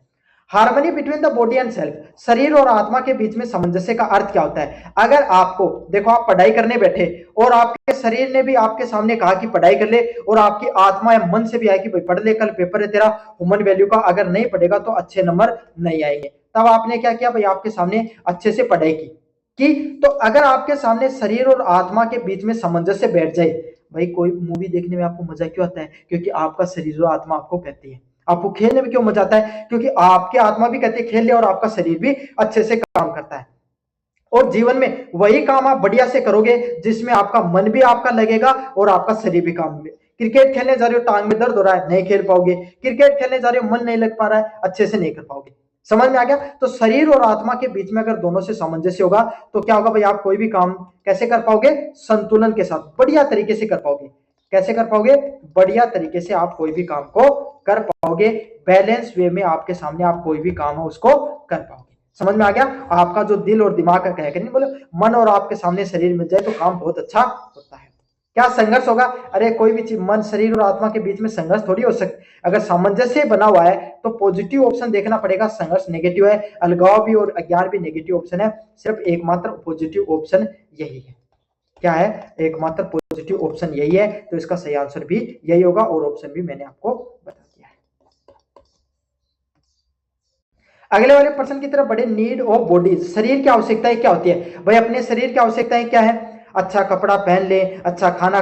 harmony between the body and self, शरीर और आत्मा के बीच में सामंजस्य का अर्थ क्या होता है। अगर आपको देखो, आप पढ़ाई करने बैठे और आपके शरीर ने भी आपके सामने कहा कि पढ़ाई कर ले, और आपकी आत्मा या मन से भी आए कि भाई पढ़ ले, कल पेपर है तेरा ह्यूमन वैल्यू का, अगर नहीं पढ़ेगा तो अच्छे नंबर नहीं आएंगे, तब आपने क्या किया भाई, आपके सामने अच्छे से पढ़ाई की। तो अगर आपके सामने शरीर और आत्मा के बीच में सामंजस्य बैठ जाए, भाई कोई मूवी देखने में आपको मजा क्यों आता है, क्योंकि आपका शरीर और आत्मा आपको कहती है। आपको खेलने में क्यों मजा आता है, क्योंकि आपकी आत्मा भी कहती है खेल ले, और आपका शरीर भी अच्छे से काम करता है। और जीवन में वही काम आप बढ़िया से करोगे जिसमें आपका मन भी आपका लगेगा और आपका शरीर भी काम में। क्रिकेट खेलने जा रहे हो, टांग में दर्द हो रहा है, नहीं खेल पाओगे। क्रिकेट खेलने जा रहे हो, मन नहीं लग पा रहा है, अच्छे से नहीं कर पाओगे। समझ में आ गया। तो शरीर और आत्मा के बीच में अगर दोनों से सामंजस्य होगा, तो क्या होगा भाई, आप कोई भी काम कैसे कर पाओगे, संतुलन के साथ बढ़िया तरीके से कर पाओगे। कैसे कर पाओगे, बढ़िया तरीके से आप कोई भी काम को कर पाओगे, बैलेंस वे में आपके सामने आप कोई भी काम है उसको कर पाओगे। समझ में आ गया। आपका जो दिल और दिमाग का कह नहीं बोले, मन और आपके सामने शरीर मिल जाए तो काम बहुत अच्छा होता है। क्या संघर्ष होगा, अरे कोई भी चीज, मन शरीर और आत्मा के बीच में संघर्ष थोड़ी हो सकता। अगर सामंजस्य बना हुआ है तो पॉजिटिव ऑप्शन देखना पड़ेगा, संघर्ष नेगेटिव है, अलगाव भी और अज्ञान भी नेगेटिव ऑप्शन है। सिर्फ एकमात्र पॉजिटिव ऑप्शन यही है। क्या है, एकमात्र पॉजिटिव ऑप्शन यही है। तो इसका सही आंसर भी यही होगा, और ऑप्शन भी मैंने आपको बता दिया है। अगले वाले प्रश्न की तरफ बड़े, नीड ऑफ बॉडी, शरीर की आवश्यकताएं क्या होती है भाई, अपने शरीर की आवश्यकताएं क्या है, अच्छा कपड़ा पहन ले, अच्छा खाना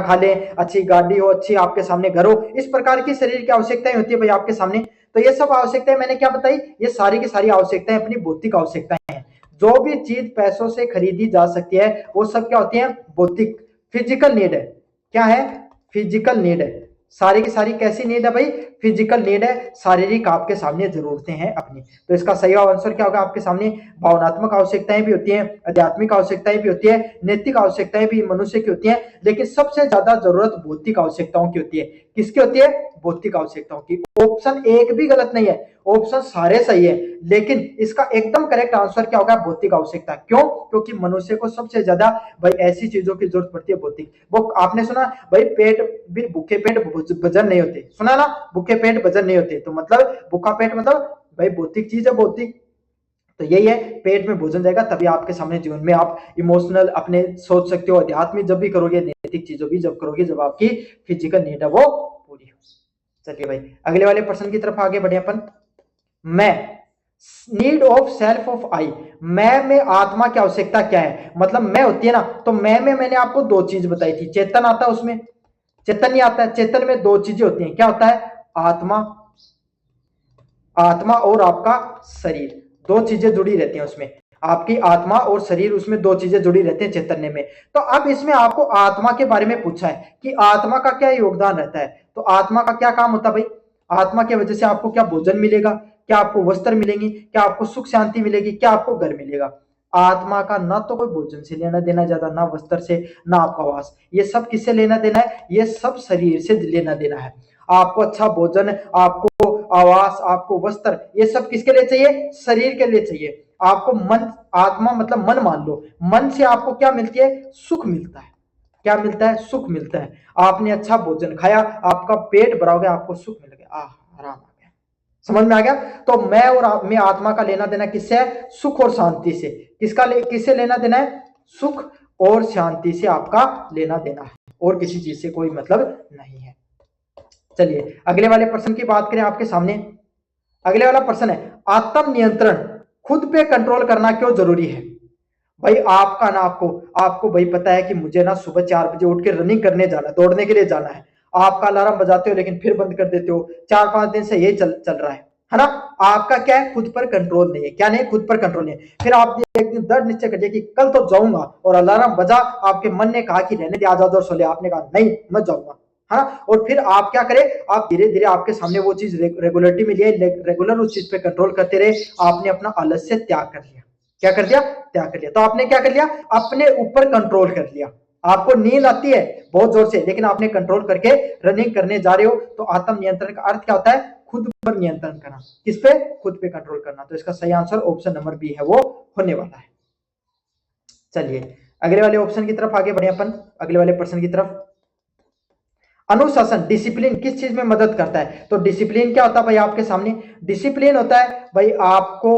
खा ले, अच्छी गाड़ी हो, अच्छी आपके सामने घर हो, इस प्रकार की शरीर की आवश्यकताएं होती है भाई आपके सामने। तो ये सब आवश्यकताएं मैंने क्या बताई, ये सारी की सारी आवश्यकताएं अपनी भौतिक आवश्यकताएं हैं। जो भी चीज पैसों से खरीदी जा सकती है वो सब क्या होती है, भौतिक, फिजिकल नीड है। क्या है, फिजिकल नीड है। सारी की सारी कैसी नीड है भाई, फिजिकल नीड है, शारीरिक आपके सामने जरूरतें हैं अपनी। तो इसका सही आंसर क्या होगा आपके सामने, भावनात्मक आवश्यकताएं भी होती हैं, आध्यात्मिक आवश्यकताएं भी होती है, नैतिक आवश्यकताएं भी मनुष्य की होती हैं, लेकिन सबसे ज्यादा जरूरत भौतिक आवश्यकताओं की होती है। किसकी होती है, भौतिक आवश्यकताओं की। ऑप्शन एक भी गलत नहीं है, ऑप्शन सारे सही है, लेकिन इसका एकदम करेक्ट आंसर क्या होगा, भौतिक आवश्यकता। क्यों, क्योंकि मनुष्य को सबसे ज्यादा भाई ऐसी चीजों की जरूरत पड़ती है भौतिक। वो आपने सुना भाई, पेट भी, भूखे पेट वजन नहीं होते, सुना ना, भूखे पेट वजन नहीं होते, तो मतलब भूखा पेट मतलब भाई भौतिक चीज है, भौतिक। तो यही है, पेट में भोजन जाएगा तभी आपके सामने जीवन में आप इमोशनल अपने सोच सकते हो, अध्यात्मिक जब भी करोगे, नैतिक चीजों भी जब करोगे, जब आपकी फिजिकल नीड है वो पूरी हो। चलिए भाई अगले वाले प्रश्न की तरफ आगे बढ़े अपन। मैं नीड ऑफ सेल्फ ऑफ आई, मैं में आत्मा की आवश्यकता क्या है, मतलब मैं होती है ना, तो मैं में मैंने आपको दो चीज बताई थी, चेतन आता है उसमें, चेतन नहीं आता है, चेतन में दो चीजें होती हैं, क्या होता है, आत्मा, आत्मा और आपका शरीर, दो चीजें जुड़ी रहती हैं उसमें, आपकी आत्मा और शरीर, उसमें दो चीजें जुड़ी रहती हैं चैतन्य में। तो अब इसमें आपको आत्मा के बारे में पूछा है कि आत्मा का क्या योगदान रहता है, तो आत्मा का क्या काम होता है भाई, आत्मा की वजह से आपको क्या भोजन मिलेगा, क्या आपको वस्त्र मिलेंगे, क्या आपको सुख शांति मिलेगी, क्या आपको घर मिलेगा। आत्मा का ना तो कोई भोजन से लेना देना ज्यादा, ना वस्त्र से, ना आपका वास, ये सब किससे लेना देना है, ये सब शरीर से लेना देना है। आपको अच्छा भोजन, आपको आवास, आपको वस्त्र, ये सब किसके लिए चाहिए, शरीर के लिए चाहिए। आपको मन, आत्मा मतलब मन मान लो, मन से आपको क्या मिलती है, सुख मिलता है, क्या मिलता है, सुख मिलता है। आपने अच्छा भोजन खाया, आपका पेट भरा हो गया, आपको सुख मिल गया, आराम आ गया, समझ में आ गया। तो मैं और मैं आत्मा का लेना देना किससे है, सुख और शांति से। किससे लेना देना है, सुख और शांति से आपका लेना देना है, और किसी चीज से कोई मतलब नहीं है। चलिए अगले वाले प्रश्न की बात करें आपके सामने। अगले वाला प्रश्न है, आत्म नियंत्रण, खुद पे कंट्रोल करना क्यों जरूरी है। भाई आपका ना, आपको आपको भाई पता है कि मुझे ना सुबह 4 बजे उठ के रनिंग करने जाना है, दौड़ने के लिए जाना है। आपका अलार्म बजाते हो लेकिन फिर बंद कर देते हो, 4-5 दिन से यही चल रहा है ना। आपका क्या है, खुद पर कंट्रोल नहीं है, क्या नहीं, खुद पर कंट्रोल नहीं है। फिर आप एक दिन दृढ़ निश्चय करिए कि कल तो जाऊंगा, और अलार्म बजा, आपके मन ने कहा कि रहने दे, आज और सो ले, आपने कहा नहीं मत जाऊंगा, है ना। और फिर आप क्या करें, आप धीरे धीरे आपके सामने वो चीज रेगुलरिटी मिली है, रेगुलर उस चीज पे कंट्रोल करते रहे, आपने अपना आलस्य त्याग कर लिया, क्या कर दिया, त्याग कर लिया। तो आपने क्या कर लिया, अपने ऊपर कंट्रोल कर लिया। आपको नींद आती है बहुत जोर से, लेकिन आपने कंट्रोल करके रनिंग करने जा रहे हो। तो आत्म नियंत्रण का अर्थ क्या होता है, खुद पर नियंत्रण करना, किस पे, खुद पे कंट्रोल करना। तो इसका सही आंसर ऑप्शन नंबर बी है, वो होने वाला है। चलिए अगले वाले ऑप्शन की तरफ आगे बढ़े अपन, अगले वाले प्रश्न की तरफ। अनुशासन, डिसिप्लिन किस चीज में मदद करता है, तो डिसिप्लिन क्या होता है भाई आपके सामने, डिसिप्लिन होता है भाई आपको,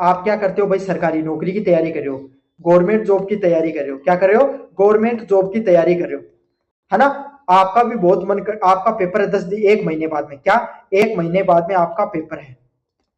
आप क्या करते हो भाई, सरकारी नौकरी की तैयारी कर रहे हो, गवर्नमेंट जॉब की तैयारी कर रहे हो, क्या कर रहे हो, गवर्नमेंट जॉब की तैयारी कर रहे हो, है ना। आपका भी बहुत मन कर, आपका पेपर है 10 दिन, 1 महीने बाद में, क्या 1 महीने बाद में आपका पेपर है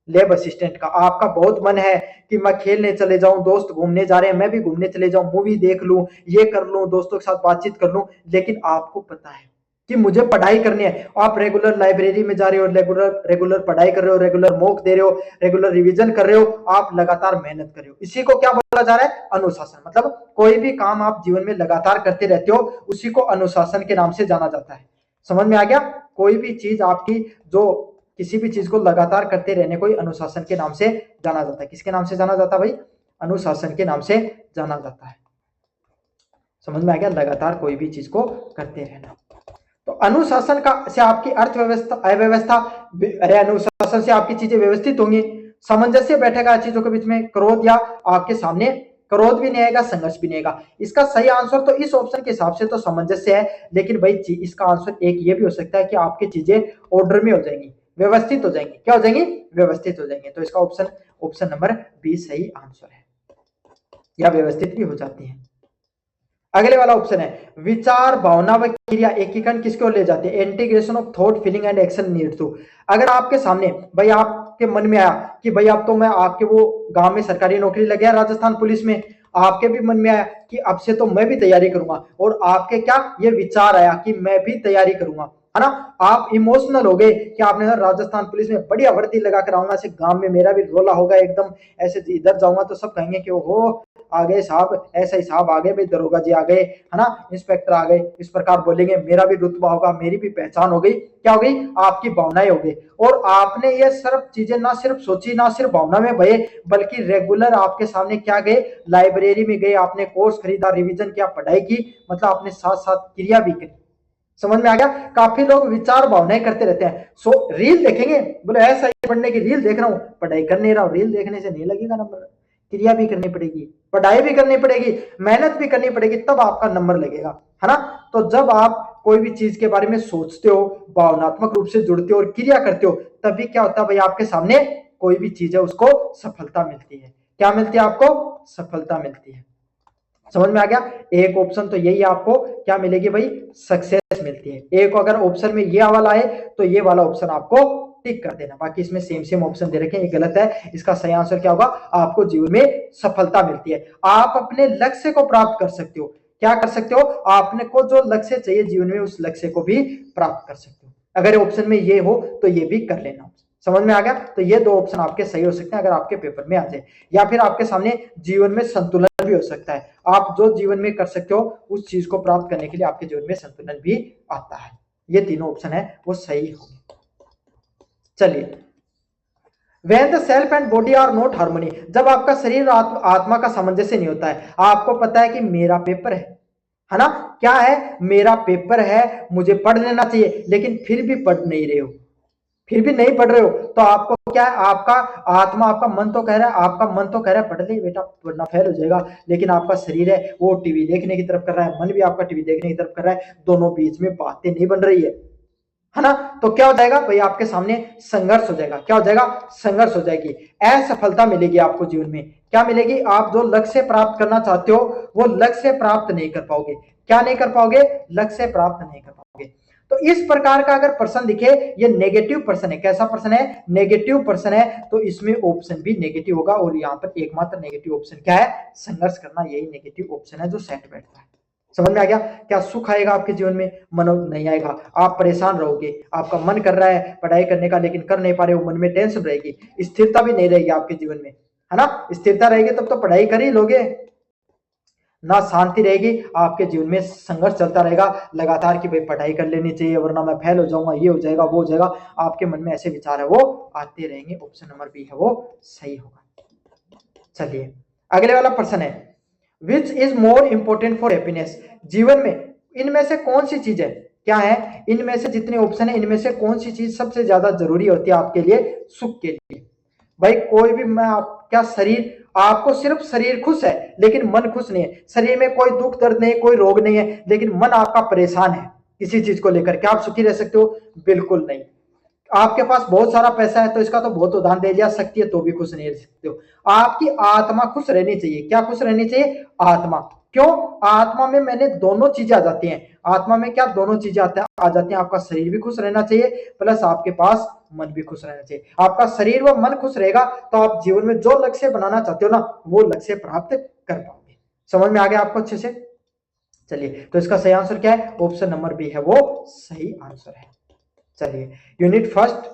लैब असिस्टेंट का। आपका बहुत मन है कि मैं खेलने चले जाऊं, दोस्त घूमने जा रहे हैं, मैं भी घूमने चले जाऊं, मूवी देख लूं, ये कर लूं, दोस्तों के साथ बातचीत कर लूं, लेकिन आपको पता है कि मुझे पढ़ाई करनी है। आप रेगुलर लाइब्रेरी में जा रहे हो, रेगुलर रेगुलर पढ़ाई कर रहे हो, रेगुलर मॉक दे रहे हो, रेगुलर रिवीजन कर रहे हो, आप लगातार मेहनत कर रहे हो। इसी को क्या बोला जा रहा है, अनुशासन। मतलब कोई भी काम आप जीवन में लगातार करते रहते हो, उसी को अनुशासन के नाम से जाना जाता है। समझ में आ गया, कोई भी चीज आपकी, जो किसी भी चीज को लगातार करते रहने को अनुशासन के नाम से जाना जाता है। किसके नाम से जाना जाता है भाई, अनुशासन के नाम से जाना जाता है। समझ में आ गया, लगातार कोई भी चीज को करते रहना। तो अनुशासन का से आपकी अर्थव्यवस्था, अव्यवस्था, अरे अनुशासन से आपकी चीजें व्यवस्थित होंगी, सामंजस्य बैठेगा चीजों के बीच में, क्रोध या आपके सामने क्रोध भी नहीं आएगा, संघर्ष भी नहीं आएगा। इसका सही आंसर तो इस ऑप्शन के हिसाब से तो सामंजस्य है, लेकिन भाई इसका आंसर एक ये भी हो सकता है कि आपकी चीजें ऑर्डर में हो जाएंगी, व्यवस्थित हो जाएंगी, क्या हो जाएंगी, व्यवस्थित हो जाएंगे। तो इसका ऑप्शन नंबर बी सही आंसर है, या व्यवस्थित भी हो जाती है। अगले वाला ऑप्शन है, विचार, भावना व क्रिया एकीकरण किसकी ओर ले जाते हैं, integration of thought, feeling and action need to. अगर आपके सामने भाई, आपके मन में आया कि भाई अब तो मैं, आपके वो गांव में सरकारी नौकरी लग गया राजस्थान पुलिस में, आपके भी मन में आया कि अब से तो मैं भी तैयारी करूंगा, और आपके क्या ये विचार आया कि मैं भी तैयारी करूंगा, है ना। आप इमोशनल हो गए कि आपने राजस्थान पुलिस में बढ़िया वर्दी लगा कर आऊंगा, ऐसे गांव में मेरा भी रोला होगा एकदम, ऐसे इधर जाऊंगा तो सब कहेंगे कि ओहो आ गए साहब, ऐसा ही साहब आ गए भाई, दरोगा जी आ गए, है ना, इंस्पेक्टर आ गए, इस प्रकार बोलेंगे, मेरा भी रुतबा होगा, मेरी भी पहचान हो गई, क्या हो गई, आपकी भावनाएं हो गई। और आपने ये सब चीजें ना सिर्फ सोची, ना सिर्फ भावना में भये, बल्कि रेगुलर आपके सामने क्या गए, लाइब्रेरी में गए, आपने कोर्स खरीदा, रिविजन किया, पढ़ाई की, मतलब आपने साथ साथ क्रिया भी की। समझ में आ गया, काफी लोग विचार भावनाएं करते रहते हैं। सो रील देखेंगे, बोले ऐसा ही पढ़ने की रील देख रहा हूं, पढ़ाई कर नहीं रहा हूं, रील देखने से नहीं लगेगा नंबर, क्रिया भी करनी पड़ेगी, पढ़ाई भी करनी पड़ेगी, मेहनत भी करनी पड़ेगी, तब आपका नंबर लगेगा, है ना। तो जब आप कोई भी चीज के बारे में सोचते हो, भावनात्मक रूप से जुड़ते हो और क्रिया करते हो, तभी क्या होता है भाई, आपके सामने कोई भी चीज है उसको सफलता मिलती है। क्या मिलती है आपको, सफलता मिलती है। समझ में आ गया, एक ऑप्शन तो यही आपको क्या मिलेगी भाई, सक्सेस मिलती है। एक अगर ऑप्शन में ये वाला है तो ये वाला ऑप्शन आपको टिक कर देना। बाकी इसमें सेम सेम ऑप्शन दे रखे हैं, ये गलत है। इसका सही आंसर क्या होगा, आपको जीवन में सफलता मिलती है, आप अपने लक्ष्य को प्राप्त कर सकते हो। क्या कर सकते हो, आपने को जो लक्ष्य चाहिए जीवन में उस लक्ष्य को भी प्राप्त कर सकते हो। अगर ऑप्शन में ये हो तो ये भी कर लेना। समझ में आ गया, तो ये दो ऑप्शन आपके सही हो सकते हैं अगर आपके पेपर में आ जाए। या फिर आपके सामने जीवन में संतुलन भी हो सकता है, आप जो जीवन में कर सकते हो उस चीज को प्राप्त करने के लिए आपके जीवन में संतुलन भी आता है। ये तीनों ऑप्शन है वो सही होंगे। चलिए, When the self and body are not harmony, जब आपका शरीर और आत्मा का सामंजस्य नहीं होता है, आपको पता है कि मेरा पेपर है ना, क्या है, मेरा पेपर है, मुझे पढ़ लेना चाहिए, लेकिन फिर भी पढ़ नहीं रहे हो, फिर भी नहीं पढ़ रहे हो, तो आपको क्या है, आपका आत्मा, आपका मन तो कह रहा है, आपका मन तो कह रहा है पढ़ ले बेटा वरना फेल हो जाएगा, लेकिन आपका शरीर है वो टीवी देखने की तरफ कर रहा है, मन भी आपका टीवी देखने की तरफ कर रहा है, दोनों बीच में बातें नहीं बन रही है ना। तो क्या हो जाएगा भाई, आपके सामने संघर्ष हो जाएगा। क्या हो जाएगा, संघर्ष हो जाएगी, असफलता मिलेगी आपको जीवन में। क्या मिलेगी, आप जो लक्ष्य प्राप्त करना चाहते हो वो लक्ष्य प्राप्त नहीं कर पाओगे। क्या नहीं कर पाओगे, लक्ष्य प्राप्त नहीं कर पाओगे। तो इस प्रकार का अगर पर्सन दिखे, ये नेगेटिव पर्सन है। कैसा पर्सन है, नेगेटिव पर्सन है, तो इसमें ऑप्शन भी नेगेटिव होगा। और यहाँ पर एकमात्र नेगेटिव ऑप्शन क्या है, संघर्ष करना, यही नेगेटिव ऑप्शन है जो सेट बैठता है। समझ में आ गया, क्या सुख आएगा आपके जीवन में, मनो नहीं आएगा, आप परेशान रहोगे, आपका मन कर रहा है पढ़ाई करने का लेकिन कर नहीं पा रहे हो, मन में टेंशन रहेगी, स्थिरता भी नहीं रहेगी आपके जीवन में, है ना। स्थिरता रहेगी तब तो पढ़ाई कर ही लोगे ना, शांति रहेगी, आपके जीवन में संघर्ष चलता रहेगा लगातार कि भाई पढ़ाई कर लेनी चाहिए वरना मैं फेल हो जाऊंगा, ये हो जाएगा वो हो जाएगा, आपके मन में ऐसे विचार है वो आते रहेंगे। ऑप्शन नंबर बी है वो सही होगा। चलिए, अगले वाला प्रश्न है, which is more important for happiness, जीवन में इनमें से कौन सी चीज है, क्या है, इनमें से जितने ऑप्शन है इनमें से कौन सी चीज सबसे ज्यादा जरूरी होती है आपके लिए सुख के लिए। भाई कोई भी, मैं आप क्या, शरीर, आपको सिर्फ शरीर खुश है लेकिन मन खुश नहीं है, शरीर में कोई दुख दर्द नहीं, कोई रोग नहीं है, लेकिन मन आपका परेशान है किसी चीज को लेकर, क्या आप सुखी रह सकते हो, बिल्कुल नहीं। आपके पास बहुत सारा पैसा है तो इसका तो बहुत उदाहरण दे दिया, शक्ति है तो भी खुश नहीं रह सकते हो। आपकी आत्मा खुश रहनी चाहिए। क्या खुश रहनी चाहिए, आत्मा। क्यों, आत्मा में मैंने दोनों चीजें आ जाती हैं, आत्मा में क्या दोनों चीजें आ जाती हैं, आपका शरीर भी खुश रहना चाहिए प्लस आपके पास मन भी खुश रहना चाहिए। आपका शरीर व मन खुश रहेगा तो आप जीवन में जो लक्ष्य बनाना चाहते हो ना वो लक्ष्य प्राप्त कर पाओगे। समझ में आ गया आपको अच्छे से। चलिए, तो इसका सही आंसर क्या है, ऑप्शन नंबर बी है वो सही आंसर है। चलिए, यूनिट फर्स्ट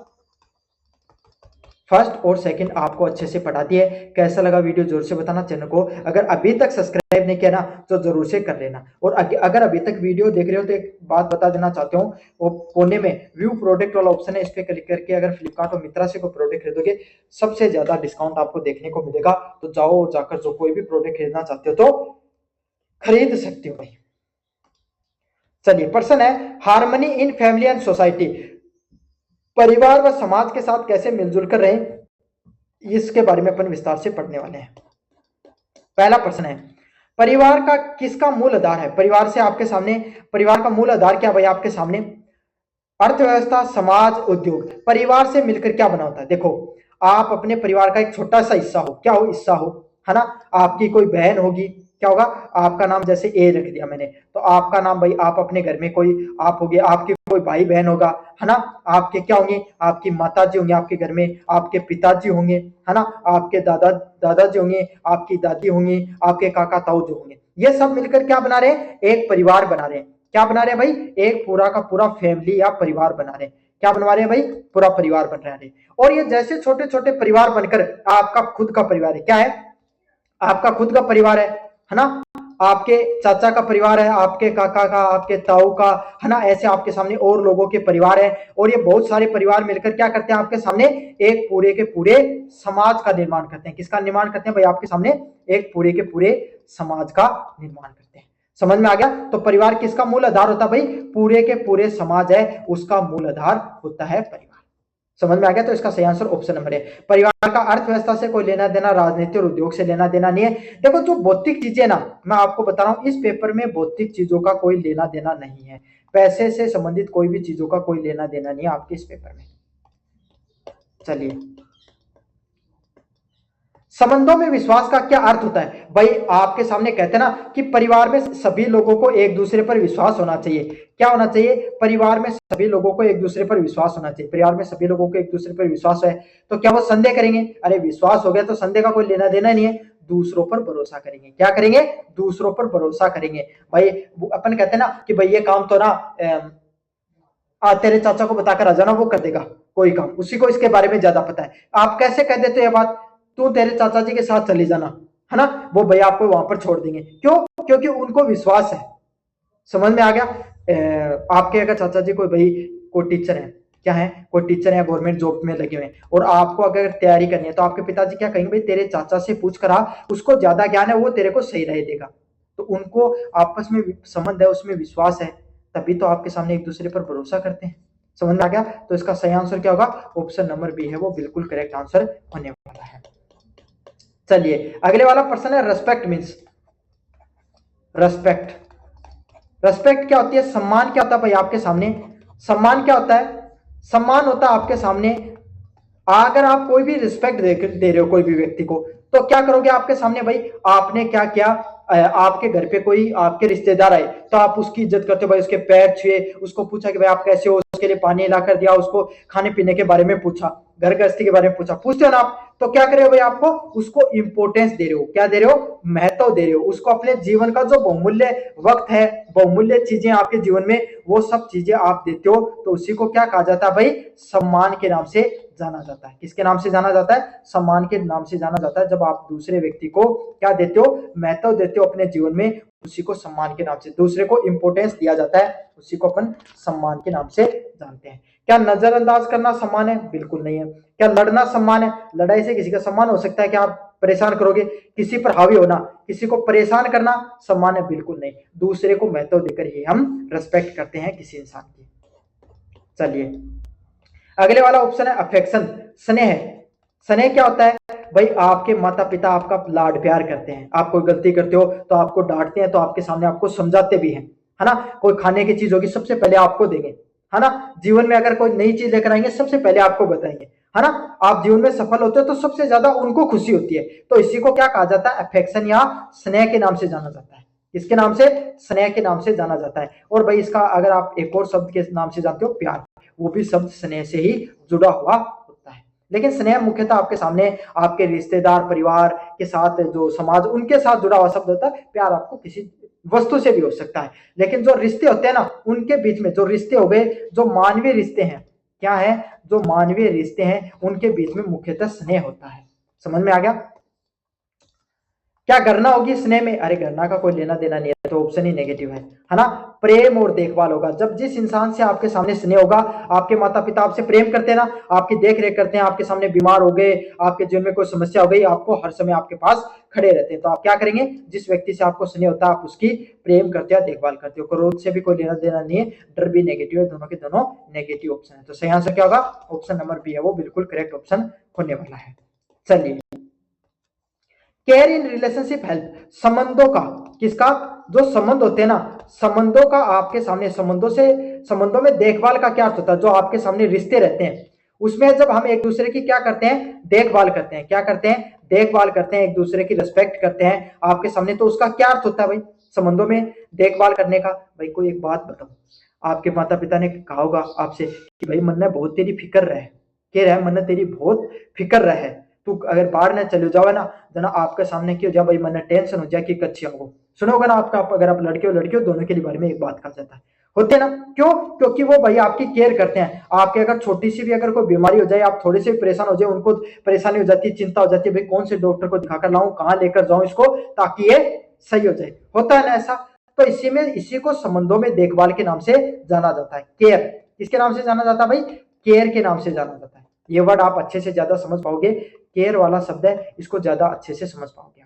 और सेकंड आपको अच्छे से पढ़ा दिए। कैसा लगा वीडियो जोर से बताना, चैनल को अगर अभी तक सब्सक्राइब नहीं किया ना तो जरूर से कर लेना। और अगर अभी तक वीडियो देख रहे हो तो एक बात बता देना चाहते हूँ, वो कोने में व्यू प्रोडक्ट वाला ऑप्शन है, इस पर क्लिक करके अगर फ्लिपकार्ट और मित्रा से कोई प्रोडक्ट खरीदोगे सबसे ज्यादा डिस्काउंट आपको देखने को मिलेगा। तो जाओ और जाकर जो कोई भी प्रोडक्ट खरीदना चाहते हो तो खरीद सकते हो भाई। चलिए, प्रश्न है, harmony in family and society, परिवार व समाज के साथ कैसे मिलजुल कर रहें, इसके बारे में अपन विस्तार से पढ़ने वाले हैं। पहला प्रश्न है, परिवार का किसका मूल आधार है, परिवार से आपके सामने, परिवार का मूल आधार क्या भाई आपके सामने, अर्थव्यवस्था, समाज, उद्योग। परिवार से मिलकर क्या बना होता है, देखो आप अपने परिवार का एक छोटा सा हिस्सा हो, क्या हो, हिस्सा हो, है ना। आपकी कोई बहन होगी, क्या होगा, आपका नाम जैसे ए रख दिया मैंने, तो आपका नाम भाई, आप अपने घर में कोई आप होगे, आपके कोई भाई बहन होगा, है ना, आपके क्या होंगे, आपकी माता जी होंगे आपके घर में, आपके पिताजी होंगे, है ना, आपके दादाजी होंगे, आपकी दादी होंगी, आपके काका ताऊ जो होंगे, ये सब मिलकर क्या बना रहे हैं, एक परिवार बना रहे हैं। क्या बना रहे हैं भाई, एक पूरा का पूरा फैमिली या परिवार बना रहे हैं। क्या बनवा रहे हैं भाई, पूरा परिवार बन रहा है। और ये जैसे छोटे छोटे परिवार बनकर आपका खुद का परिवार है, क्या है, आपका खुद का परिवार है ना, आपके चाचा का परिवार है, आपके काका का, आपके ताऊ का, है ना, ऐसे आपके सामने और लोगों के परिवार है। और ये बहुत सारे परिवार मिलकर क्या करते हैं, आपके सामने एक पूरे के पूरे समाज का निर्माण करते हैं। किसका निर्माण करते हैं भाई, आपके सामने एक पूरे के पूरे समाज का निर्माण करते हैं। समझ में आ गया, तो परिवार किसका मूल आधार होता है भाई, पूरे के पूरे समाज है उसका मूल आधार होता है परिवार। समझ में आ गया, तो इसका सही आंसर ऑप्शन नंबर है। परिवार का अर्थव्यवस्था से कोई लेना देना, राजनीति और उद्योग से लेना देना नहीं है। देखो जो भौतिक चीजें ना, मैं आपको बता रहा हूं इस पेपर में भौतिक चीजों का कोई लेना देना नहीं है, पैसे से संबंधित कोई भी चीजों का कोई लेना देना नहीं है आपके इस पेपर में। चलिए, संबंधों में विश्वास का क्या अर्थ होता है भाई? आपके सामने कहते हैं ना कि परिवार में सभी लोगों को एक दूसरे पर विश्वास होना चाहिए। क्या होना चाहिए? परिवार में सभी लोगों को एक दूसरे पर विश्वास होना चाहिए। परिवार में सभी लोगों को एक दूसरे पर विश्वास है तो क्या वो संदेह करेंगे? अरे विश्वास हो गया तो संदेह का कोई लेना देना नहीं है, दूसरों पर भरोसा करेंगे। क्या करेंगे? दूसरों पर भरोसा करेंगे। भाई अपन कहते हैं ना कि भाई ये काम तो ना तेरे चाचा को बताकर आ जाना, वो कर देगा कोई काम, उसी को इसके बारे में ज्यादा पता है। आप कैसे कह देते हो ये बात? तू तेरे चाचा जी के साथ चली जाना, है ना, वो भैया आपको वहां पर छोड़ देंगे। क्यों? क्योंकि उनको विश्वास है। समझ में आ गया? आपके अगर चाचा जी कोई भाई कोई टीचर है, क्या है, कोई टीचर है, गवर्नमेंट जॉब में लगे हुए हैं, और आपको अगर तैयारी करनी है तो आपके पिताजी क्या कहेंगे? भाई तेरे चाचा से पूछ कर आ, उसको ज्यादा ज्ञान है, वो तेरे को सही राय देगा। तो उनको आपस में संबंध है, उसमें विश्वास है, तभी तो आपके सामने एक दूसरे पर भरोसा करते हैं। समझ में आ गया? तो इसका सही आंसर क्या होगा? ऑप्शन नंबर बी है वो बिल्कुल करेक्ट आंसर होने वाला है। चलिए अगले वाला प्रश्न है रेस्पेक्ट मीन्स। रेस्पेक्ट, रेस्पेक्ट क्या होती है? सम्मान क्या होता है भाई आपके सामने? सम्मान क्या होता है? सम्मान होता है आपके सामने अगर आप कोई भी रिस्पेक्ट दे रहे हो कोई भी व्यक्ति को, तो क्या करोगे आपके सामने? भाई आपने क्या किया, आपके घर पे कोई आपके रिश्तेदार आए तो आप उसकी इज्जत करते हो, भाई उसके पैर छुए, उसको पूछा कि भाई आप कैसे हो, उसके लिए पानी ला कर दिया, उसको खाने पीने के बारे में पूछा, घर गृहस्थी के बारे में पूछा, पूछते हो ना आप? तो क्या करे हो भाई? आपको उसको इंपोर्टेंस दे रहे हो। क्या दे रहे हो? महत्व दे रहे हो उसको। अपने जीवन का जो बहुमूल्य वक्त है, बहुमूल्य चीजें आपके जीवन में, वो सब चीजें आप देते हो, तो उसी को क्या कहा जाता है भाई? सम्मान के नाम से जाना जाता है। किसके नाम से जाना जाता है? सम्मान के नाम से जाना जाता है। जब आप दूसरे व्यक्ति को क्या देते हो? महत्व देते हो अपने जीवन में, उसी को सम्मान के नाम से, दूसरे को इंपोर्टेंस दिया जाता है, उसी को अपन सम्मान के नाम से जानते हैं। क्या नजरअंदाज करना सम्मान है? बिल्कुल नहीं है। क्या लड़ना सम्मान है? लड़ाई से किसी का सम्मान हो सकता है? क्या आप परेशान करोगे? किसी पर हावी होना, किसी को परेशान करना सम्मान है? बिल्कुल नहीं। दूसरे को महत्व देकर ही हम रेस्पेक्ट करते हैं किसी इंसान की। चलिए अगले वाला ऑप्शन है अफेक्शन, स्नेह। स्नेह क्या होता है भाई? आपके माता पिता आपका लाड प्यार करते हैं, आप कोई गलती करते हो तो आपको डांटते हैं, तो आपके सामने आपको समझाते भी हैं, है ना। कोई खाने की चीज होगी सबसे पहले आपको देंगे, है ना। जीवन में अगर कोई नई चीज लेकर आएंगे सबसे पहले आपको बताएंगे, है ना। आप जीवन में सफल होते हो तो सबसे ज्यादा उनको खुशी होती है। तो इसी को क्या कहा जाता है? अफेक्शन या स्नेह के नाम से जाना जाता है। इसके नाम से, स्नेह के नाम से जाना जाता है। और भाई इसका अगर आप एक और शब्द के नाम से जानते हो, प्यार, वो भी शब्द स्नेह से ही जुड़ा हुआ होता है। लेकिन स्नेह मुख्यतः आपके सामने आपके रिश्तेदार, परिवार के साथ, जो समाज, उनके साथ जुड़ा हुआ शब्द होता है। प्यार आपको किसी वस्तु से भी हो सकता है, लेकिन जो रिश्ते होते हैं ना, उनके बीच में जो रिश्ते हो गए, जो मानवीय रिश्ते हैं, क्या है, जो मानवीय रिश्ते हैं, उनके बीच में मुख्यतः स्नेह होता है। समझ में आ गया? क्या गणना होगी स्नेह में? अरे गणना का कोई लेना देना नहीं है, तो ऑप्शन ही नेगेटिव है ना। प्रेम और देखभाल होगा। जब जिस इंसान से आपके सामने स्नेह होगा, आपके माता पिता आपसे प्रेम करते हैं ना, आपकी देख रेख करते हैं, आपके सामने बीमार हो गए, आपके जीवन में कोई समस्या हो गई, आपको हर समय आपके पास खड़े रहते हैं, तो आप क्या करेंगे? जिस व्यक्ति से आपको स्नेह होता है आप उसकी प्रेम करते हो, देखभाल करते हो। क्रोध से भी कोई लेना देना नहीं है, डर भी नेगेटिव है, दोनों के दोनों नेगेटिव ऑप्शन है। तो सही आंसर क्या होगा? ऑप्शन नंबर बी है वो बिल्कुल करेक्ट ऑप्शन होने वाला है। चलिए केयर इन रिलेशनशिप हेल्प, संबंधों का, किसका, जो संबंध होते हैं ना, संबंधों का आपके सामने, संबंधों से, संबंधों में देखभाल का क्या अर्थ होता है? जो आपके सामने रिश्ते रहते हैं उसमें जब हम एक दूसरे की क्या करते हैं? देखभाल करते हैं। क्या करते हैं? देखभाल करते हैं, एक दूसरे की रिस्पेक्ट करते हैं आपके सामने, तो उसका क्या अर्थ होता है भाई संबंधों में देखभाल करने का? भाई कोई एक बात बताओ, आपके माता पिता ने कहा होगा आपसे कि भाई मन्ना बहुत तेरी फिक्र रहे, कह रहा है मन्ना तेरी बहुत फिक्र रहे, तू अगर बाहर न चले जाओ ना, जना आपके सामने क्यों जा भाई, मन्ना टेंशन हो जाए कि कच्ची हो। सुनोगे ना आपका, अगर आप लड़के हो लड़के हो दोनों के बारे में एक बात कहा जाता है, होते हैं ना। क्यों? क्योंकि वो भाई आपकी केयर करते हैं। आपके अगर छोटी सी भी अगर कोई बीमारी हो जाए, आप थोड़े से परेशान हो जाए, उनको परेशानी हो जाती है, चिंता हो जाती है, भाई कौन से डॉक्टर को दिखाकर लाऊं, कहाँ लेकर जाऊं इसको ताकि ये सही हो जाए, होता है ना ऐसा। तो इसी में, इसी को संबंधों में देखभाल के नाम से जाना जाता है। केयर किसके नाम से जाना जाता है भाई? केयर के नाम से जाना जाता है। ये वर्ड आप अच्छे से ज्यादा समझ पाओगे, केयर वाला शब्द है, इसको ज्यादा अच्छे से समझ पाओगे।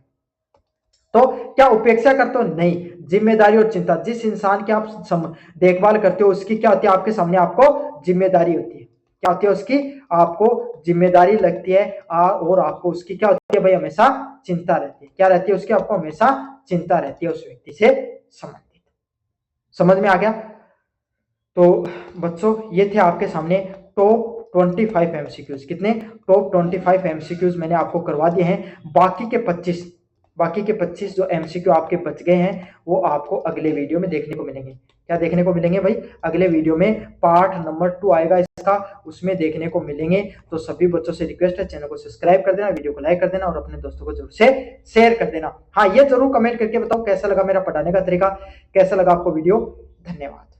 तो क्या उपेक्षा करते हो? नहीं। जिम्मेदारी और चिंता, जिस इंसान की आप देखभाल करते हो उसकी क्या होती है आपके सामने? आपको जिम्मेदारी होती है। क्या होती है उसकी? आपको जिम्मेदारी लगती है, और आपको उसकी क्या होती है भाई? हमेशा चिंता रहती है। क्या रहती है उसकी? आपको हमेशा चिंता रहती है उस व्यक्ति से संबंधित। समझ में आ गया? तो बच्चों ये थे आपके सामने टॉप 25 एमसीक्यूज, कितने टॉप 25 एमसीक्यूज मैंने आपको करवा दिए हैं। बाकी के 25 जो एमसीक्यू आपके बच गए हैं वो आपको अगले वीडियो में देखने को मिलेंगे। क्या देखने को मिलेंगे भाई? अगले वीडियो में पार्ट नंबर 2 आएगा इसका, उसमें देखने को मिलेंगे। तो सभी बच्चों से रिक्वेस्ट है, चैनल को सब्सक्राइब कर देना, वीडियो को लाइक कर देना और अपने दोस्तों को जरूर से शेयर कर देना। हाँ, ये जरूर कमेंट करके बताओ कैसा लगा मेरा पढ़ाने का तरीका, कैसा लगा आपको वीडियो। धन्यवाद।